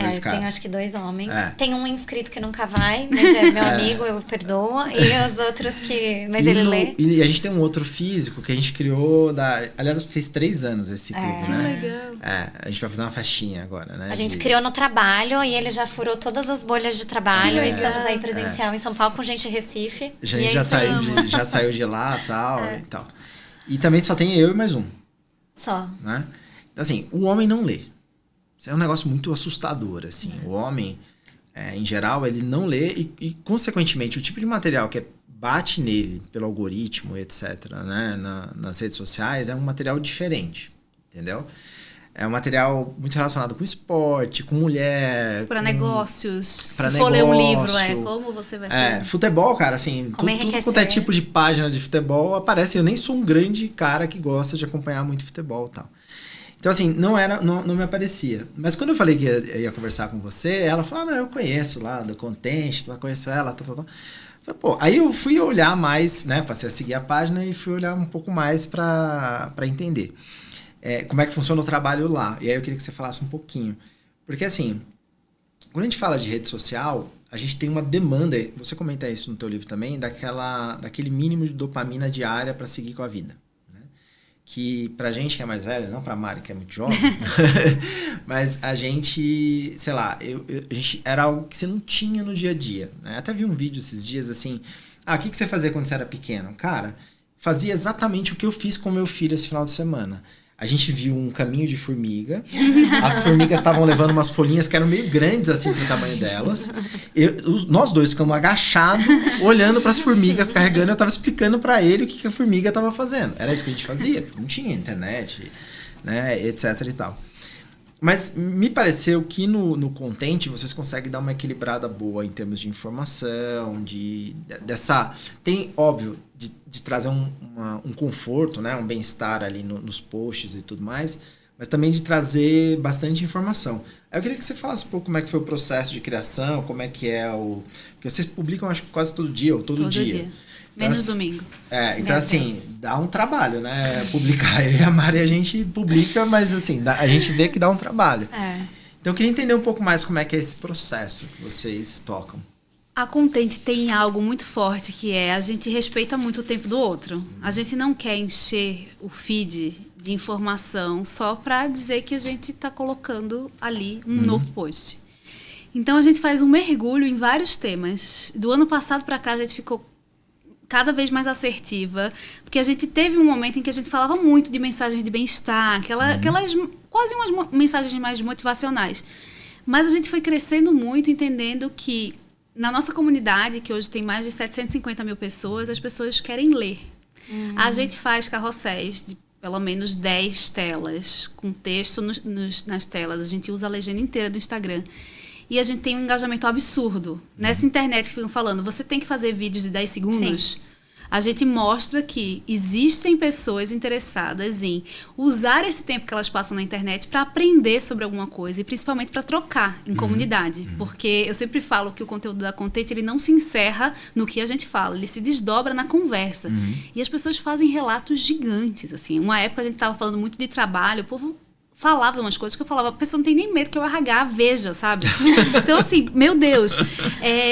Speaker 2: acho que 2 homens. Tem um inscrito que nunca vai, mas é meu amigo, eu perdoo. E os outros que... Mas ele lê.
Speaker 1: E a gente tem um outro físico que a gente criou... Aliás, fez 3 anos esse clube, né?
Speaker 3: Legal.
Speaker 1: A gente vai fazer uma festinha agora, né?
Speaker 2: A gente criou no trabalho e ele já furou todas as bolhas de trabalho. E estamos aí presencial em São Paulo com gente de Recife.
Speaker 1: A gente já saiu de lá e tal. E também só tem eu e mais um.
Speaker 2: Só.
Speaker 1: Né? Assim, o homem não lê. Isso é um negócio muito assustador, assim. O homem, em geral, ele não lê e, consequentemente, o tipo de material que bate nele pelo algoritmo, etc., né, nas redes sociais, é um material diferente, entendeu? É um material muito relacionado com esporte, com mulher...
Speaker 3: Para negócios. Se for ler um livro, como você vai ser?
Speaker 1: Futebol, cara, assim, tudo quanto é tipo de página de futebol aparece. Eu nem sou um grande cara que gosta de acompanhar muito futebol e tal. Então, assim, não me aparecia. Mas quando eu falei que ia conversar com você, ela falou, eu conheço lá do Contente, conheço ela, tal. Aí eu fui olhar mais, né? Passei a seguir a página e fui olhar um pouco mais para entender como é que funciona o trabalho lá. E aí eu queria que você falasse um pouquinho. Porque, assim, quando a gente fala de rede social, a gente tem uma demanda, você comenta isso no teu livro também, daquele mínimo de dopamina diária para seguir com a vida. Que pra gente que é mais velha, não pra Mari que é muito jovem, mas a gente, sei lá, a gente era algo que você não tinha no dia a dia, né? Até vi um vídeo esses dias, assim, o que você fazia quando você era pequeno? Cara, fazia exatamente o que eu fiz com meu filho esse final de semana. A gente viu um caminho de formiga. As formigas estavam levando umas folhinhas que eram meio grandes, assim, pro tamanho delas. Nós dois ficamos agachados, olhando para as formigas, carregando. Eu tava explicando para ele o que a formiga tava fazendo. Era isso que a gente fazia. Não tinha internet, né, etc e tal. Mas me pareceu que no Contente vocês conseguem dar uma equilibrada boa em termos de informação, tem, óbvio, de trazer um conforto, né? Um bem-estar ali nos posts e tudo mais, mas também de trazer bastante informação. Eu queria que você falasse um pouco como é que foi o processo de criação, como é que é porque vocês publicam, acho que quase todo dia, ou todo dia.
Speaker 3: Menos domingo.
Speaker 1: Então assim, dá um trabalho, né? Publicar. Eu e a Mari, a gente publica, mas assim, a gente vê que dá um trabalho. Então eu queria entender um pouco mais como é que é esse processo que vocês tocam.
Speaker 3: A Contente tem algo muito forte, que é a gente respeita muito o tempo do outro. A gente não quer encher o feed de informação só para dizer que a gente está colocando ali um novo post. Então a gente faz um mergulho em vários temas. Do ano passado para cá a gente ficou cada vez mais assertiva, porque a gente teve um momento em que a gente falava muito de mensagens de bem-estar, aquelas quase umas mensagens mais motivacionais. Mas a gente foi crescendo muito, entendendo que na nossa comunidade, que hoje tem mais de 750 mil pessoas, as pessoas querem ler. A gente faz carrosséis de pelo menos 10 telas, com texto nas telas. A gente usa a legenda inteira do Instagram. E a gente tem um engajamento absurdo. Nessa internet que ficam falando, você tem que fazer vídeos de 10 segundos. Sim. A gente mostra que existem pessoas interessadas em usar esse tempo que elas passam na internet para aprender sobre alguma coisa e principalmente para trocar em comunidade. Porque eu sempre falo que o conteúdo da Contente, ele não se encerra no que a gente fala, ele se desdobra na conversa. E as pessoas fazem relatos gigantes. Assim. Uma época a gente estava falando muito de trabalho, o povo falava umas coisas que eu falava, a pessoa não tem nem medo que eu RH veja, sabe? Então, assim, meu Deus.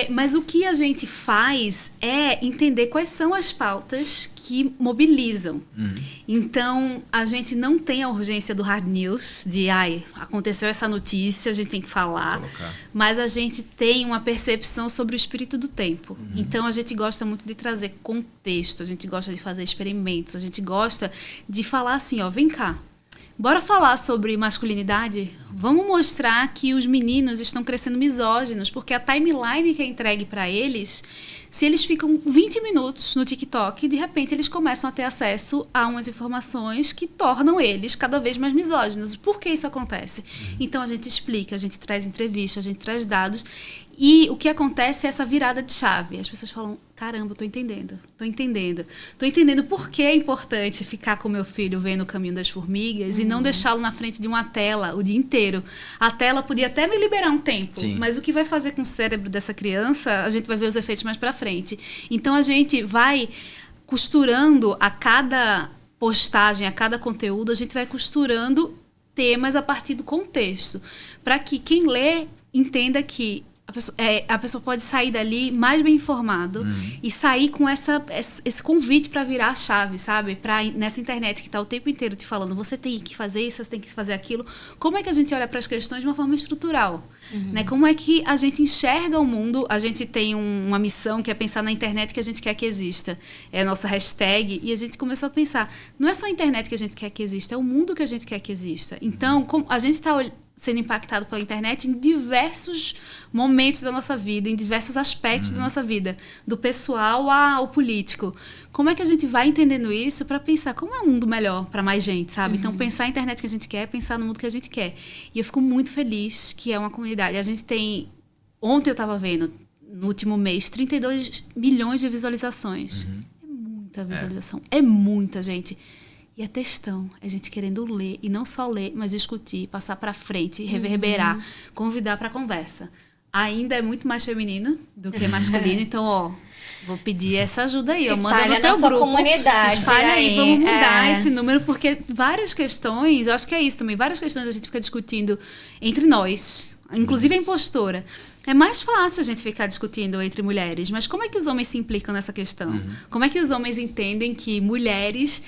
Speaker 3: Mas o que a gente faz é entender quais são as pautas que mobilizam. Então, a gente não tem a urgência do hard news, de, aconteceu essa notícia, a gente tem que falar. Mas a gente tem uma percepção sobre o espírito do tempo. Então, a gente gosta muito de trazer contexto, a gente gosta de fazer experimentos, a gente gosta de falar assim, vem cá. Bora falar sobre masculinidade? Vamos mostrar que os meninos estão crescendo misóginos, porque a timeline que é entregue para eles, se eles ficam 20 minutos no TikTok, de repente eles começam a ter acesso a umas informações que tornam eles cada vez mais misóginos. Por que isso acontece? Então a gente explica, a gente traz entrevistas, a gente traz dados. E o que acontece é essa virada de chave. As pessoas falam, caramba, tô entendendo por que é importante ficar com meu filho vendo o Caminho das Formigas e não deixá-lo na frente de uma tela o dia inteiro. A tela podia até me liberar um tempo, mas o que vai fazer com o cérebro dessa criança, a gente vai ver os efeitos mais pra frente. Então a gente vai costurando a cada postagem, a cada conteúdo, a gente vai costurando temas a partir do contexto, para que quem lê entenda que a pessoa pode sair dali mais bem informado e sair com esse convite para virar a chave, sabe? Nessa internet que está o tempo inteiro te falando, você tem que fazer isso, você tem que fazer aquilo. Como é que a gente olha para as questões de uma forma estrutural? Né? Como é que a gente enxerga o mundo? A gente tem uma missão que é pensar na internet que a gente quer que exista. É a nossa hashtag. E a gente começou a pensar, não é só a internet que a gente quer que exista, é o mundo que a gente quer que exista. Então, a gente está sendo impactado pela internet em diversos momentos da nossa vida, em diversos aspectos da nossa vida, do pessoal ao político. Como é que a gente vai entendendo isso para pensar como é um mundo melhor para mais gente, sabe? Então, pensar a internet que a gente quer, pensar no mundo que a gente quer. E eu fico muito feliz que é uma comunidade. A gente tem... Ontem eu estava vendo, no último mês, 32 milhões de visualizações. É muita visualização. É muita, gente. E é textão, é gente querendo ler, e não só ler, mas discutir, passar para frente, reverberar, convidar para conversa. Ainda é muito mais feminino do que masculino, então, vou pedir essa ajuda aí.
Speaker 2: Espalha
Speaker 3: manda no teu grupo,
Speaker 2: comunidade.
Speaker 3: Espalha aí, vamos mudar esse número, porque várias questões, eu acho que é isso também, várias questões a gente fica discutindo entre nós, inclusive a impostora. É mais fácil a gente ficar discutindo entre mulheres, mas como é que os homens se implicam nessa questão? Como é que os homens entendem que mulheres,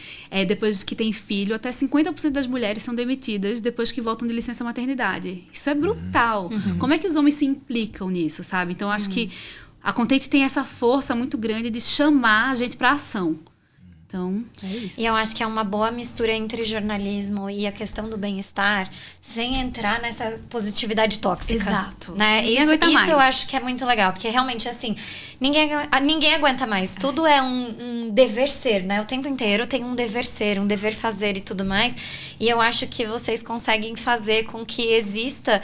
Speaker 3: depois que têm filho, até 50% das mulheres são demitidas depois que voltam de licença maternidade? Isso é brutal. Como é que os homens se implicam nisso, sabe? Então, acho que A Contente tem essa força muito grande de chamar a gente para ação. Então, é isso.
Speaker 2: E eu acho que é uma boa mistura entre jornalismo e a questão do bem-estar, sem entrar nessa positividade tóxica.
Speaker 3: Exato.
Speaker 2: Né? Isso eu acho que é muito legal, porque realmente, assim, ninguém aguenta mais. Tudo é um dever ser, né? O tempo inteiro tem um dever ser, um dever fazer e tudo mais. E eu acho que vocês conseguem fazer com que exista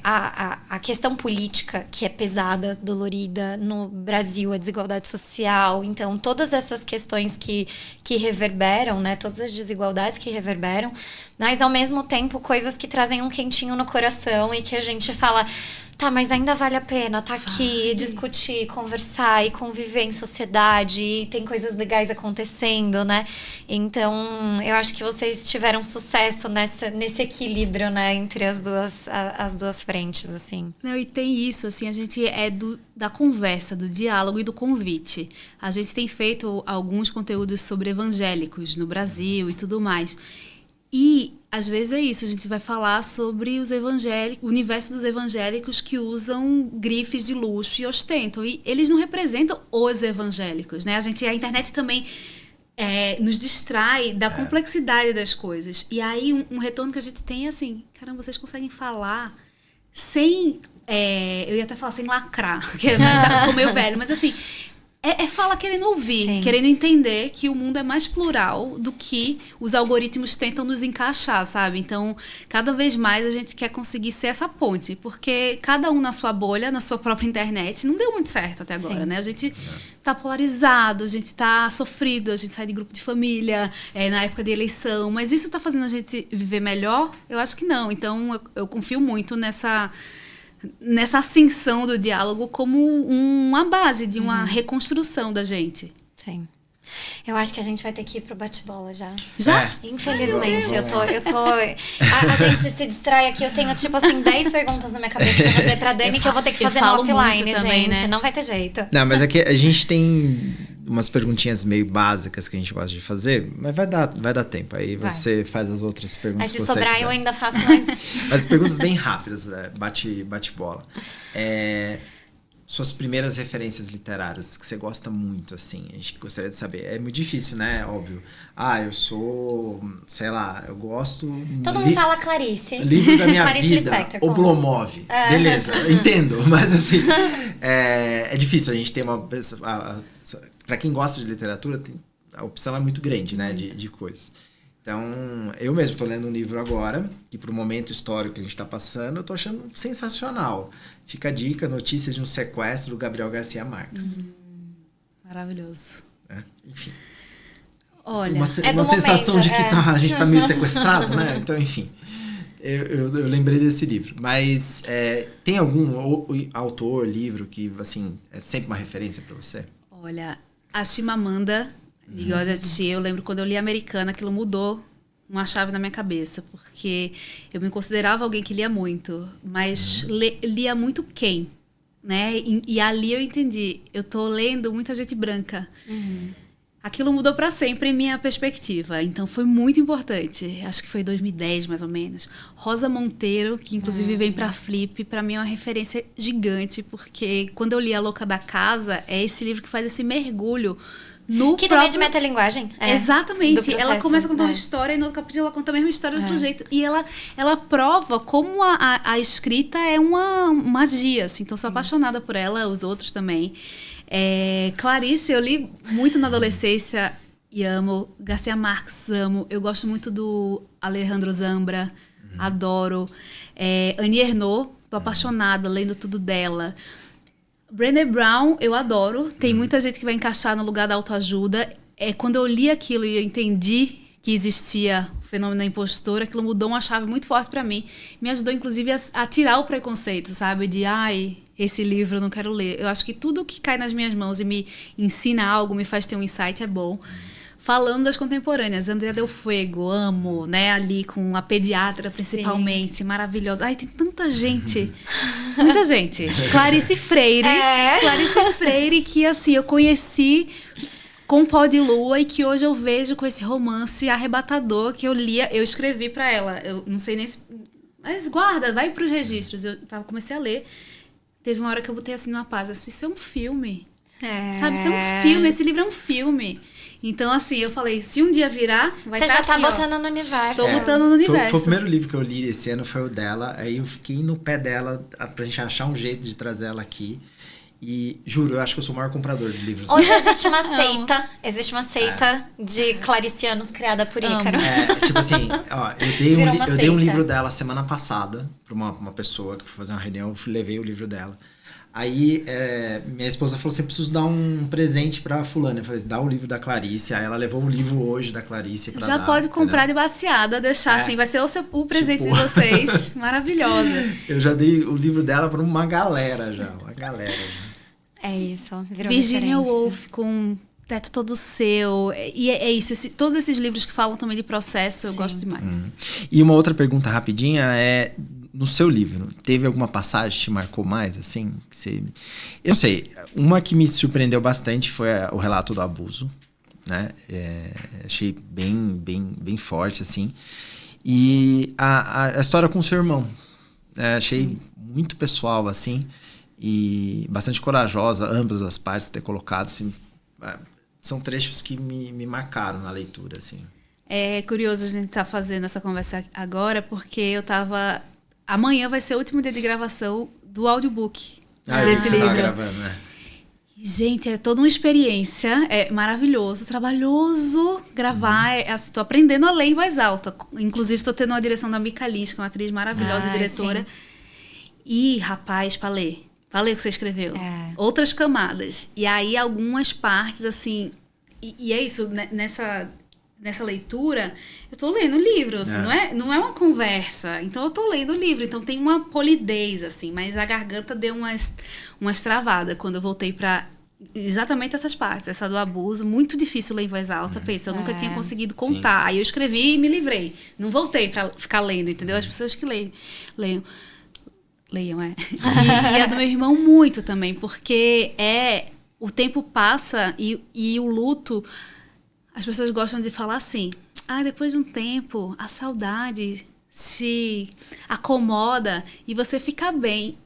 Speaker 2: a questão política, que é pesada, dolorida no Brasil, a desigualdade social. Então, todas essas questões que reverberam, né? Todas as desigualdades que reverberam, mas ao mesmo tempo coisas que trazem um quentinho no coração e que a gente fala, tá, mas ainda vale a pena tá aqui, discutir, conversar e conviver em sociedade, e tem coisas legais acontecendo, né? Então, eu acho que vocês tiveram sucesso nesse equilíbrio, né, entre as duas frentes, assim.
Speaker 3: Não, e tem isso, assim, a gente é da conversa, do diálogo e do convite. A gente tem feito alguns conteúdos sobre evangélicos no Brasil e tudo mais. E, às vezes, é isso. A gente vai falar sobre os evangélicos, o universo dos evangélicos que usam grifes de luxo e ostentam. E eles não representam os evangélicos, né? A internet também nos distrai da complexidade das coisas. E aí, um retorno que a gente tem é assim, caramba, vocês conseguem falar sem... eu ia até falar sem lacrar, que ficou meio velho, mas assim... fala querendo ouvir, sim, querendo entender que o mundo é mais plural do que os algoritmos tentam nos encaixar, sabe? Então, cada vez mais a gente quer conseguir ser essa ponte, porque cada um na sua bolha, na sua própria internet, não deu muito certo até agora, sim, né? A gente tá polarizado, a gente tá sofrido, a gente sai de grupo de família, na época de eleição, mas isso tá fazendo a gente viver melhor? Eu acho que não. Então, eu confio muito nessa ascensão do diálogo como uma base de uma reconstrução da gente.
Speaker 2: Sim. Eu acho que a gente vai ter que ir pro bate-bola já.
Speaker 3: Já?
Speaker 2: Infelizmente, eu tô... A gente se distrai aqui, eu tenho, tipo assim, 10 perguntas na minha cabeça pra fazer pra Dani, que eu vou ter que fazer no offline, também, gente. Né? Não vai ter jeito.
Speaker 1: Não, mas é que a gente tem umas perguntinhas meio básicas que a gente gosta de fazer, mas vai dar tempo. Aí você faz as outras perguntas.
Speaker 2: Mas se sobrar, quiser. Eu ainda faço mais.
Speaker 1: Mas perguntas bem rápidas, bate-bola. Suas primeiras referências literárias que você gosta muito, assim, a gente gostaria de saber. É muito difícil, né? Óbvio. Eu sou, sei lá, eu gosto...
Speaker 2: Todo mundo fala Clarice.
Speaker 1: Livro da minha
Speaker 2: Clarice
Speaker 1: vida,
Speaker 2: Lispector,
Speaker 1: Oblomov. Beleza, entendo. Mas, assim, é difícil a gente ter uma... Para quem gosta de literatura, a opção é muito grande, né? De coisas. Então, eu mesmo estou lendo um livro agora, que para o momento histórico que a gente está passando, eu estou achando sensacional. Fica a dica, Notícias de um Sequestro, do Gabriel Garcia Marques.
Speaker 3: Maravilhoso.
Speaker 1: Enfim.
Speaker 3: Olha,
Speaker 1: uma sensação
Speaker 2: momento,
Speaker 1: de que a gente está meio sequestrado, né? Então, enfim. Eu lembrei desse livro. Mas tem algum autor, livro que, assim, é sempre uma referência para você?
Speaker 3: Olha, a Chimamanda Ngozi Adichie, eu lembro quando eu li Americana, aquilo mudou uma chave na minha cabeça, porque eu me considerava alguém que lia muito, mas lia muito quem, né? E ali eu entendi, eu tô lendo muita gente branca. Aquilo mudou para sempre minha perspectiva, então foi muito importante. Acho que foi 2010, mais ou menos. Rosa Monteiro, que inclusive vem para Flip, para mim é uma referência gigante, porque quando eu li A Louca da Casa, é esse livro que faz esse mergulho no
Speaker 2: que
Speaker 3: próprio...
Speaker 2: também é de metalinguagem.
Speaker 3: Exatamente. Ela começa a contar uma história e no outro capítulo ela conta a mesma história de outro jeito. E ela prova como a escrita é uma magia, assim. Então, sou apaixonada por ela, os outros também. Clarice, eu li muito na adolescência e amo. Garcia Marques, amo. Eu gosto muito do Alejandro Zambra, adoro. Annie Ernaux, tô apaixonada, lendo tudo dela. Brené Brown, eu adoro. Tem muita gente que vai encaixar no lugar da autoajuda. Quando eu li aquilo e eu entendi que existia o fenômeno da impostora, aquilo mudou uma chave muito forte para mim. Me ajudou, inclusive, a tirar o preconceito, sabe? De, esse livro eu não quero ler. Eu acho que tudo que cai nas minhas mãos e me ensina algo, me faz ter um insight, é bom. Falando das contemporâneas, Andrea Del Fuego, amo, né? Ali com a pediatra, principalmente, sim, maravilhosa. Tem tanta gente, muita gente. Clarice Freire, que assim, eu conheci com Pó de Lua e que hoje eu vejo com esse romance arrebatador que eu lia, eu escrevi para ela. Eu não sei nem se... Mas guarda, vai para os registros. Eu comecei a ler. Teve uma hora que eu botei assim numa página, assim, isso é um filme.
Speaker 2: Sabe,
Speaker 3: isso é um filme, esse livro é um filme. Então, assim, eu falei, se um dia virar, vai estar
Speaker 2: Você já tá
Speaker 3: aqui,
Speaker 2: botando no universo.
Speaker 3: Tô botando no universo.
Speaker 1: Foi o primeiro livro que eu li esse ano, foi o dela. Aí eu fiquei no pé dela pra gente achar um jeito de trazer ela aqui. E juro, eu acho que eu sou o maior comprador de livros.
Speaker 2: Hoje existe uma seita de claricianos criada por Ícaro.
Speaker 1: Tipo assim, ó, eu dei um livro dela semana passada pra uma pessoa que foi fazer uma reunião, eu levei o livro dela. Aí minha esposa falou assim, preciso dar um presente pra fulana. Eu falei, dá o livro da Clarice. Aí ela levou o livro hoje da Clarice pra
Speaker 3: já
Speaker 1: dar,
Speaker 3: pode comprar
Speaker 1: entendeu?
Speaker 3: de baseada, deixar assim, vai ser o presente de vocês. Maravilhosa.
Speaker 1: Eu já dei o livro dela pra uma galera já.
Speaker 2: É isso, virou
Speaker 3: Virginia
Speaker 2: referência.
Speaker 3: Woolf com Teto Todo Seu. E é isso, todos esses livros que falam também de processo, eu gosto demais.
Speaker 1: E uma outra pergunta rapidinha é, no seu livro, teve alguma passagem que te marcou mais, assim? Eu sei, uma que me surpreendeu bastante foi o relato do abuso, né? Achei bem forte, assim. E a história com o seu irmão, achei muito pessoal, assim, e bastante corajosa, ambas as partes ter colocado, assim, são trechos que me marcaram na leitura, assim. É
Speaker 3: curioso a gente estar fazendo essa conversa agora, porque eu tava... Amanhã vai ser o último dia de gravação do audiobook desse livro.
Speaker 1: Gravando, né?
Speaker 3: Gente, é toda uma experiência, é maravilhoso, trabalhoso gravar, tô aprendendo a ler em voz alta. Inclusive, estou tendo uma direção da Mica Liz, que é uma atriz maravilhosa e diretora. Sim. E, rapaz, para ler o que você escreveu. Outras camadas. E aí, algumas partes, assim... E é isso, né, nessa leitura, eu tô lendo o livro, assim, não é uma conversa. Então, eu tô lendo o livro. Então, tem uma polidez, assim. Mas a garganta deu umas travadas quando eu voltei pra exatamente essas partes. Essa do abuso, muito difícil ler em voz alta. Pensa, eu nunca tinha conseguido contar. Sim. Aí eu escrevi e me livrei. Não voltei pra ficar lendo, entendeu? As pessoas que leiam, E a do meu irmão muito também, porque o tempo passa e o luto, as pessoas gostam de falar assim, depois de um tempo, a saudade se acomoda e você fica bem.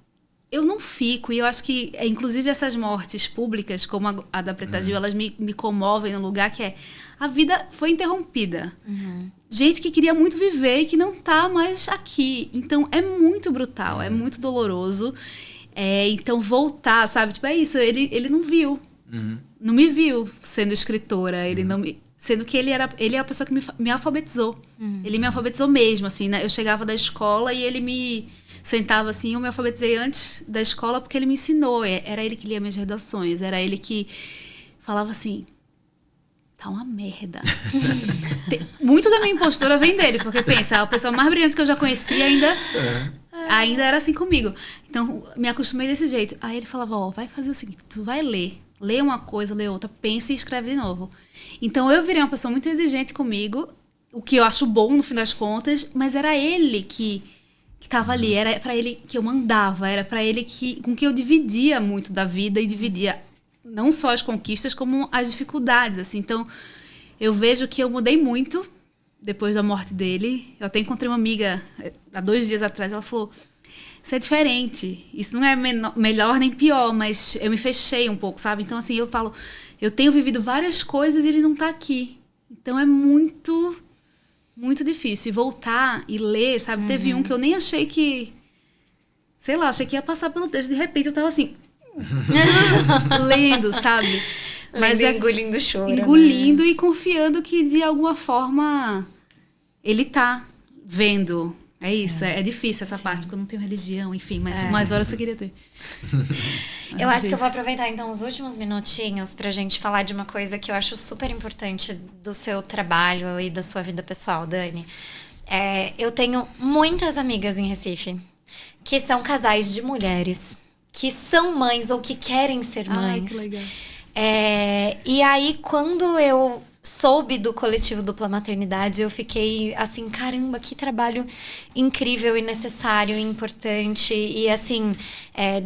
Speaker 3: Eu não fico, e eu acho que, inclusive, essas mortes públicas, como a da Preta Gil, elas me comovem no lugar que a vida foi interrompida. Gente que queria muito viver e que não tá mais aqui. Então, é muito brutal, é muito doloroso. Então, voltar, sabe? Tipo, é isso, ele não viu. Não me viu sendo escritora, ele não me... Sendo que ele é a pessoa que me alfabetizou. Ele me alfabetizou mesmo, assim, né? Eu chegava da escola e ele me sentava assim, eu me alfabetizei antes da escola porque ele me ensinou. Era ele que lia minhas redações, era ele que falava assim... Tá uma merda. Muito da minha impostura vem dele, porque pensa, a pessoa mais brilhante que eu já conhecia ainda era assim comigo. Então, me acostumei desse jeito. Aí ele falava, vai fazer o seguinte, tu vai ler. Lê uma coisa, lê outra, pensa e escreve de novo. Então, eu virei uma pessoa muito exigente comigo, o que eu acho bom no fim das contas, mas era ele que estava ali, era para ele que eu mandava, era para ele com que eu dividia muito da vida e dividia não só as conquistas, como as dificuldades, assim. Então, eu vejo que eu mudei muito depois da morte dele. Eu até encontrei uma amiga há 2 dias atrás, ela falou, isso é diferente, isso não é melhor nem pior, mas eu me fechei um pouco, sabe? Então, assim, eu falo, eu tenho vivido várias coisas e ele não tá aqui. Então, é muito, muito difícil. E voltar e ler, sabe? Teve um que eu nem achei que... Sei lá, achei que ia passar pelo texto. De repente, eu tava assim... lendo, sabe?
Speaker 2: Mas engolindo o choro.
Speaker 3: Engolindo, né? E confiando que, de alguma forma, ele tá vendo... É isso, é difícil essa parte, porque eu não tenho religião, enfim, mas mais horas eu queria ter.
Speaker 2: Eu acho que eu vou aproveitar, então, os últimos minutinhos pra gente falar de uma coisa que eu acho super importante do seu trabalho e da sua vida pessoal, Dani. Eu tenho muitas amigas em Recife que são casais de mulheres, que são mães ou que querem ser mães.
Speaker 3: Ai, que legal.
Speaker 2: E aí, quando eu soube do coletivo Dupla Maternidade, eu fiquei assim, caramba, que trabalho incrível e necessário e importante. E assim,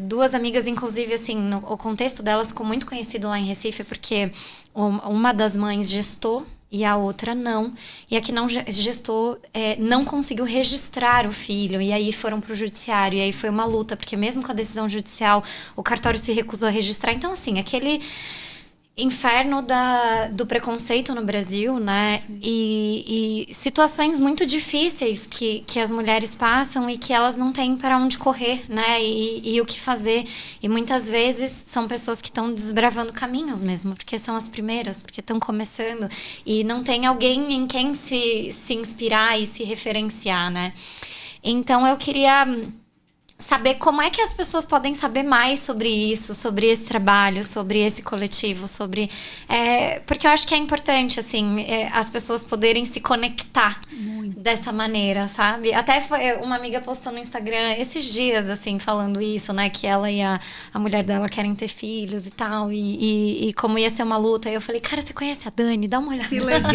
Speaker 2: 2 amigas, inclusive, assim, o contexto delas ficou muito conhecido lá em Recife, porque uma das mães gestou e a outra não. E a que não gestou não conseguiu registrar o filho. E aí foram pro judiciário. E aí foi uma luta, porque mesmo com a decisão judicial, o cartório se recusou a registrar. Então, assim, aquele inferno do preconceito no Brasil, né? E situações muito difíceis que as mulheres passam e que elas não têm para onde correr, né? E o que fazer. E muitas vezes são pessoas que estão desbravando caminhos mesmo, porque são as primeiras, porque estão começando e não tem alguém em quem se inspirar e se referenciar, né? Então eu queria saber como é que as pessoas podem saber mais sobre isso, sobre esse trabalho, sobre esse coletivo, sobre... porque eu acho que é importante, assim, as pessoas poderem se conectar dessa maneira, sabe? Até uma amiga postou no Instagram esses dias, assim, falando isso, né? Que ela e a mulher dela querem ter filhos e tal, e como ia ser uma luta. Aí eu falei, cara, você conhece a Dani? Dá uma olhada.
Speaker 3: Que legal.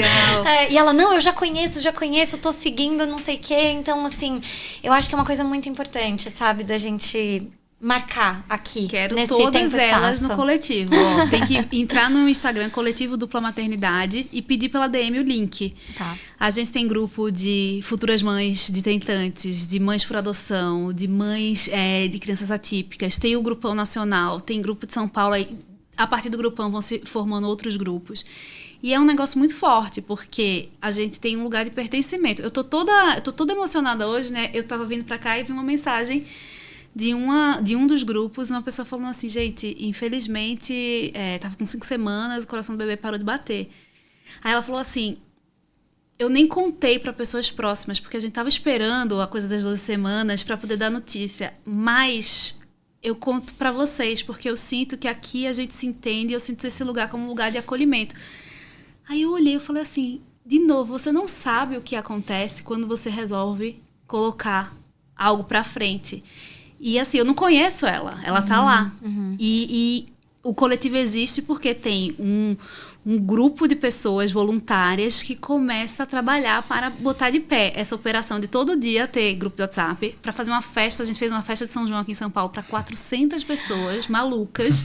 Speaker 2: E ela, não, eu já conheço, tô seguindo, não sei o quê. Então, assim, eu acho que é uma coisa muito importante, sabe? Da gente marcar aqui.
Speaker 3: Quero
Speaker 2: nesse
Speaker 3: todas
Speaker 2: tempo
Speaker 3: elas
Speaker 2: espaço.
Speaker 3: no coletivo. Ó, tem que entrar no Instagram, Coletivo Dupla Maternidade, e pedir pela DM o link.
Speaker 2: Tá.
Speaker 3: A gente tem grupo de futuras mães de tentantes, de mães por adoção, de mães de crianças atípicas. Tem o grupão nacional, tem grupo de São Paulo. Aí, a partir do grupão vão se formando outros grupos. E é um negócio muito forte, porque a gente tem um lugar de pertencimento. Eu tô toda emocionada hoje, né? Eu tava vindo pra cá e vi uma mensagem de um dos grupos, uma pessoa falando assim, gente, infelizmente, tava com 5 semanas, o coração do bebê parou de bater. Aí ela falou assim, eu nem contei para pessoas próximas, porque a gente tava esperando a coisa das 12 semanas para poder dar notícia, mas eu conto para vocês, porque eu sinto que aqui a gente se entende, eu sinto esse lugar como um lugar de acolhimento. Aí eu olhei e falei assim, de novo, você não sabe o que acontece quando você resolve colocar algo pra frente. E assim, eu não conheço ela tá lá. E o coletivo existe porque tem um grupo de pessoas voluntárias que começa a trabalhar para botar de pé essa operação de todo dia ter grupo de WhatsApp, para fazer uma festa. A gente fez uma festa de São João aqui em São Paulo para 400 pessoas malucas,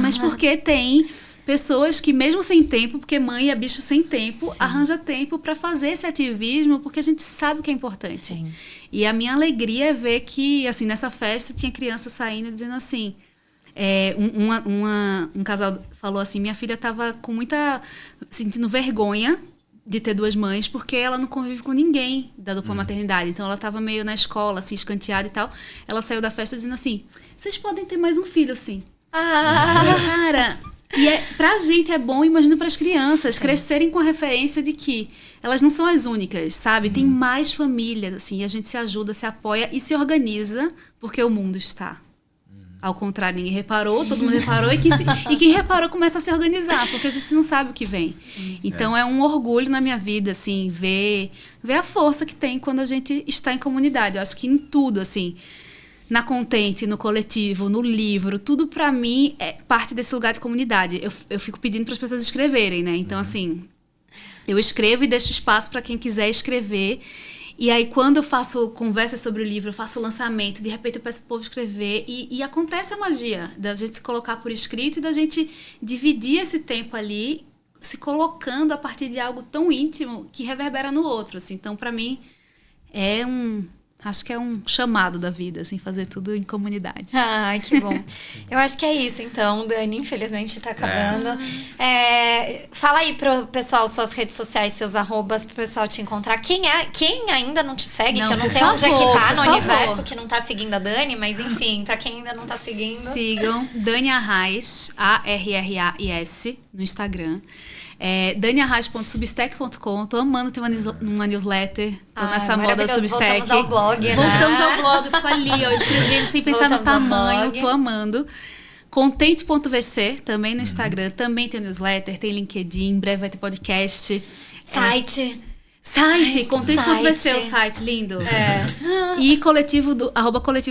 Speaker 3: mas porque tem pessoas que mesmo sem tempo, porque mãe é bicho sem tempo, sim, arranja tempo para fazer esse ativismo, porque a gente sabe o que é importante.
Speaker 2: Sim.
Speaker 3: E a minha alegria é ver que, assim, nessa festa tinha criança saindo dizendo assim, um casal falou assim, minha filha estava sentindo vergonha de ter 2 mães, porque ela não convive com ninguém da dupla maternidade. Então ela estava meio na escola, assim, escanteada e tal. Ela saiu da festa dizendo assim, vocês podem ter mais um filho, sim. Cara... E pra gente é bom, imagino para as crianças, sim, crescerem com a referência de que elas não são as únicas, sabe? Tem mais famílias, assim, e a gente se ajuda, se apoia e se organiza, porque o mundo está. Ao contrário, ninguém reparou, todo mundo reparou, e quem reparou começa a se organizar, porque a gente não sabe o que vem. Então é um orgulho na minha vida, assim, ver a força que tem quando a gente está em comunidade. Eu acho que em tudo, assim, na Contente, no coletivo, no livro, tudo pra mim é parte desse lugar de comunidade. Eu fico pedindo para as pessoas escreverem, né? Então, assim, eu escrevo e deixo espaço para quem quiser escrever. E aí, quando eu faço conversas sobre o livro, eu faço lançamento, de repente eu peço pro povo escrever e acontece a magia da gente se colocar por escrito e da gente dividir esse tempo ali, se colocando a partir de algo tão íntimo que reverbera no outro, assim. Então, pra mim, acho que é um chamado da vida, assim, fazer tudo em comunidade.
Speaker 2: Ai, que bom. Eu acho que é isso, então, Dani. Infelizmente, tá acabando. Fala aí pro pessoal suas redes sociais, seus arrobas, pro pessoal te encontrar. Quem ainda não te segue, que eu não sei onde é que tá no universo que não tá seguindo a Dani, mas enfim, pra quem ainda não tá seguindo.
Speaker 3: Sigam Dani Arraes, Arrais, no Instagram. daniarrais.substack.com. Tô amando ter uma newsletter. Tô nessa moda do Substack.
Speaker 2: Voltamos ao blog, né?
Speaker 3: Voltamos ao blog. Eu fico ali, ó, escrevendo sem pensar no tamanho. Tô amando. Contente.vc, também no Instagram. Também tem newsletter, tem LinkedIn. Em breve vai ter podcast.
Speaker 2: Site,
Speaker 3: Contente.vc, o site, lindo. E @coletivo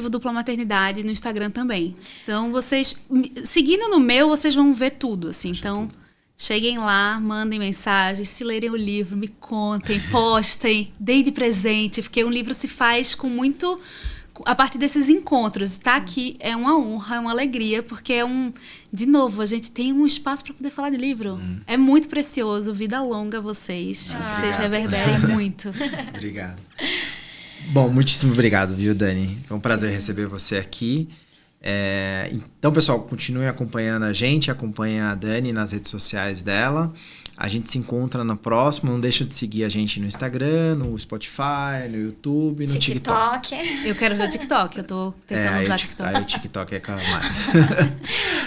Speaker 3: Dupla Maternidade no Instagram também. Então, vocês, seguindo no meu, vocês vão ver tudo, assim. Então, cheguem lá, mandem mensagens, se lerem o livro, me contem, postem, deem de presente, porque um livro se faz com muito a partir desses encontros, estar aqui é uma honra, é uma alegria, porque de novo, a gente tem um espaço para poder falar de livro. É muito precioso, vida longa a vocês, que vocês reverberem muito.
Speaker 1: Obrigado. Bom, muitíssimo obrigado, viu, Dani? Foi um prazer receber você aqui. Então, pessoal, continue acompanhando a gente, acompanhe a Dani nas redes sociais dela. A gente se encontra na próxima. Não deixa de seguir a gente no Instagram, no Spotify, no YouTube, no TikTok.
Speaker 3: Eu quero ver o TikTok. Eu tô tentando usar o TikTok.
Speaker 1: Aí o TikTok é com a Mari.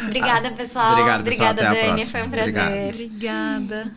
Speaker 2: Obrigada, pessoal.
Speaker 1: Obrigado, pessoal.
Speaker 2: Obrigada,
Speaker 1: até a
Speaker 2: Dani.
Speaker 1: próxima.
Speaker 2: Foi um prazer.
Speaker 3: Obrigada.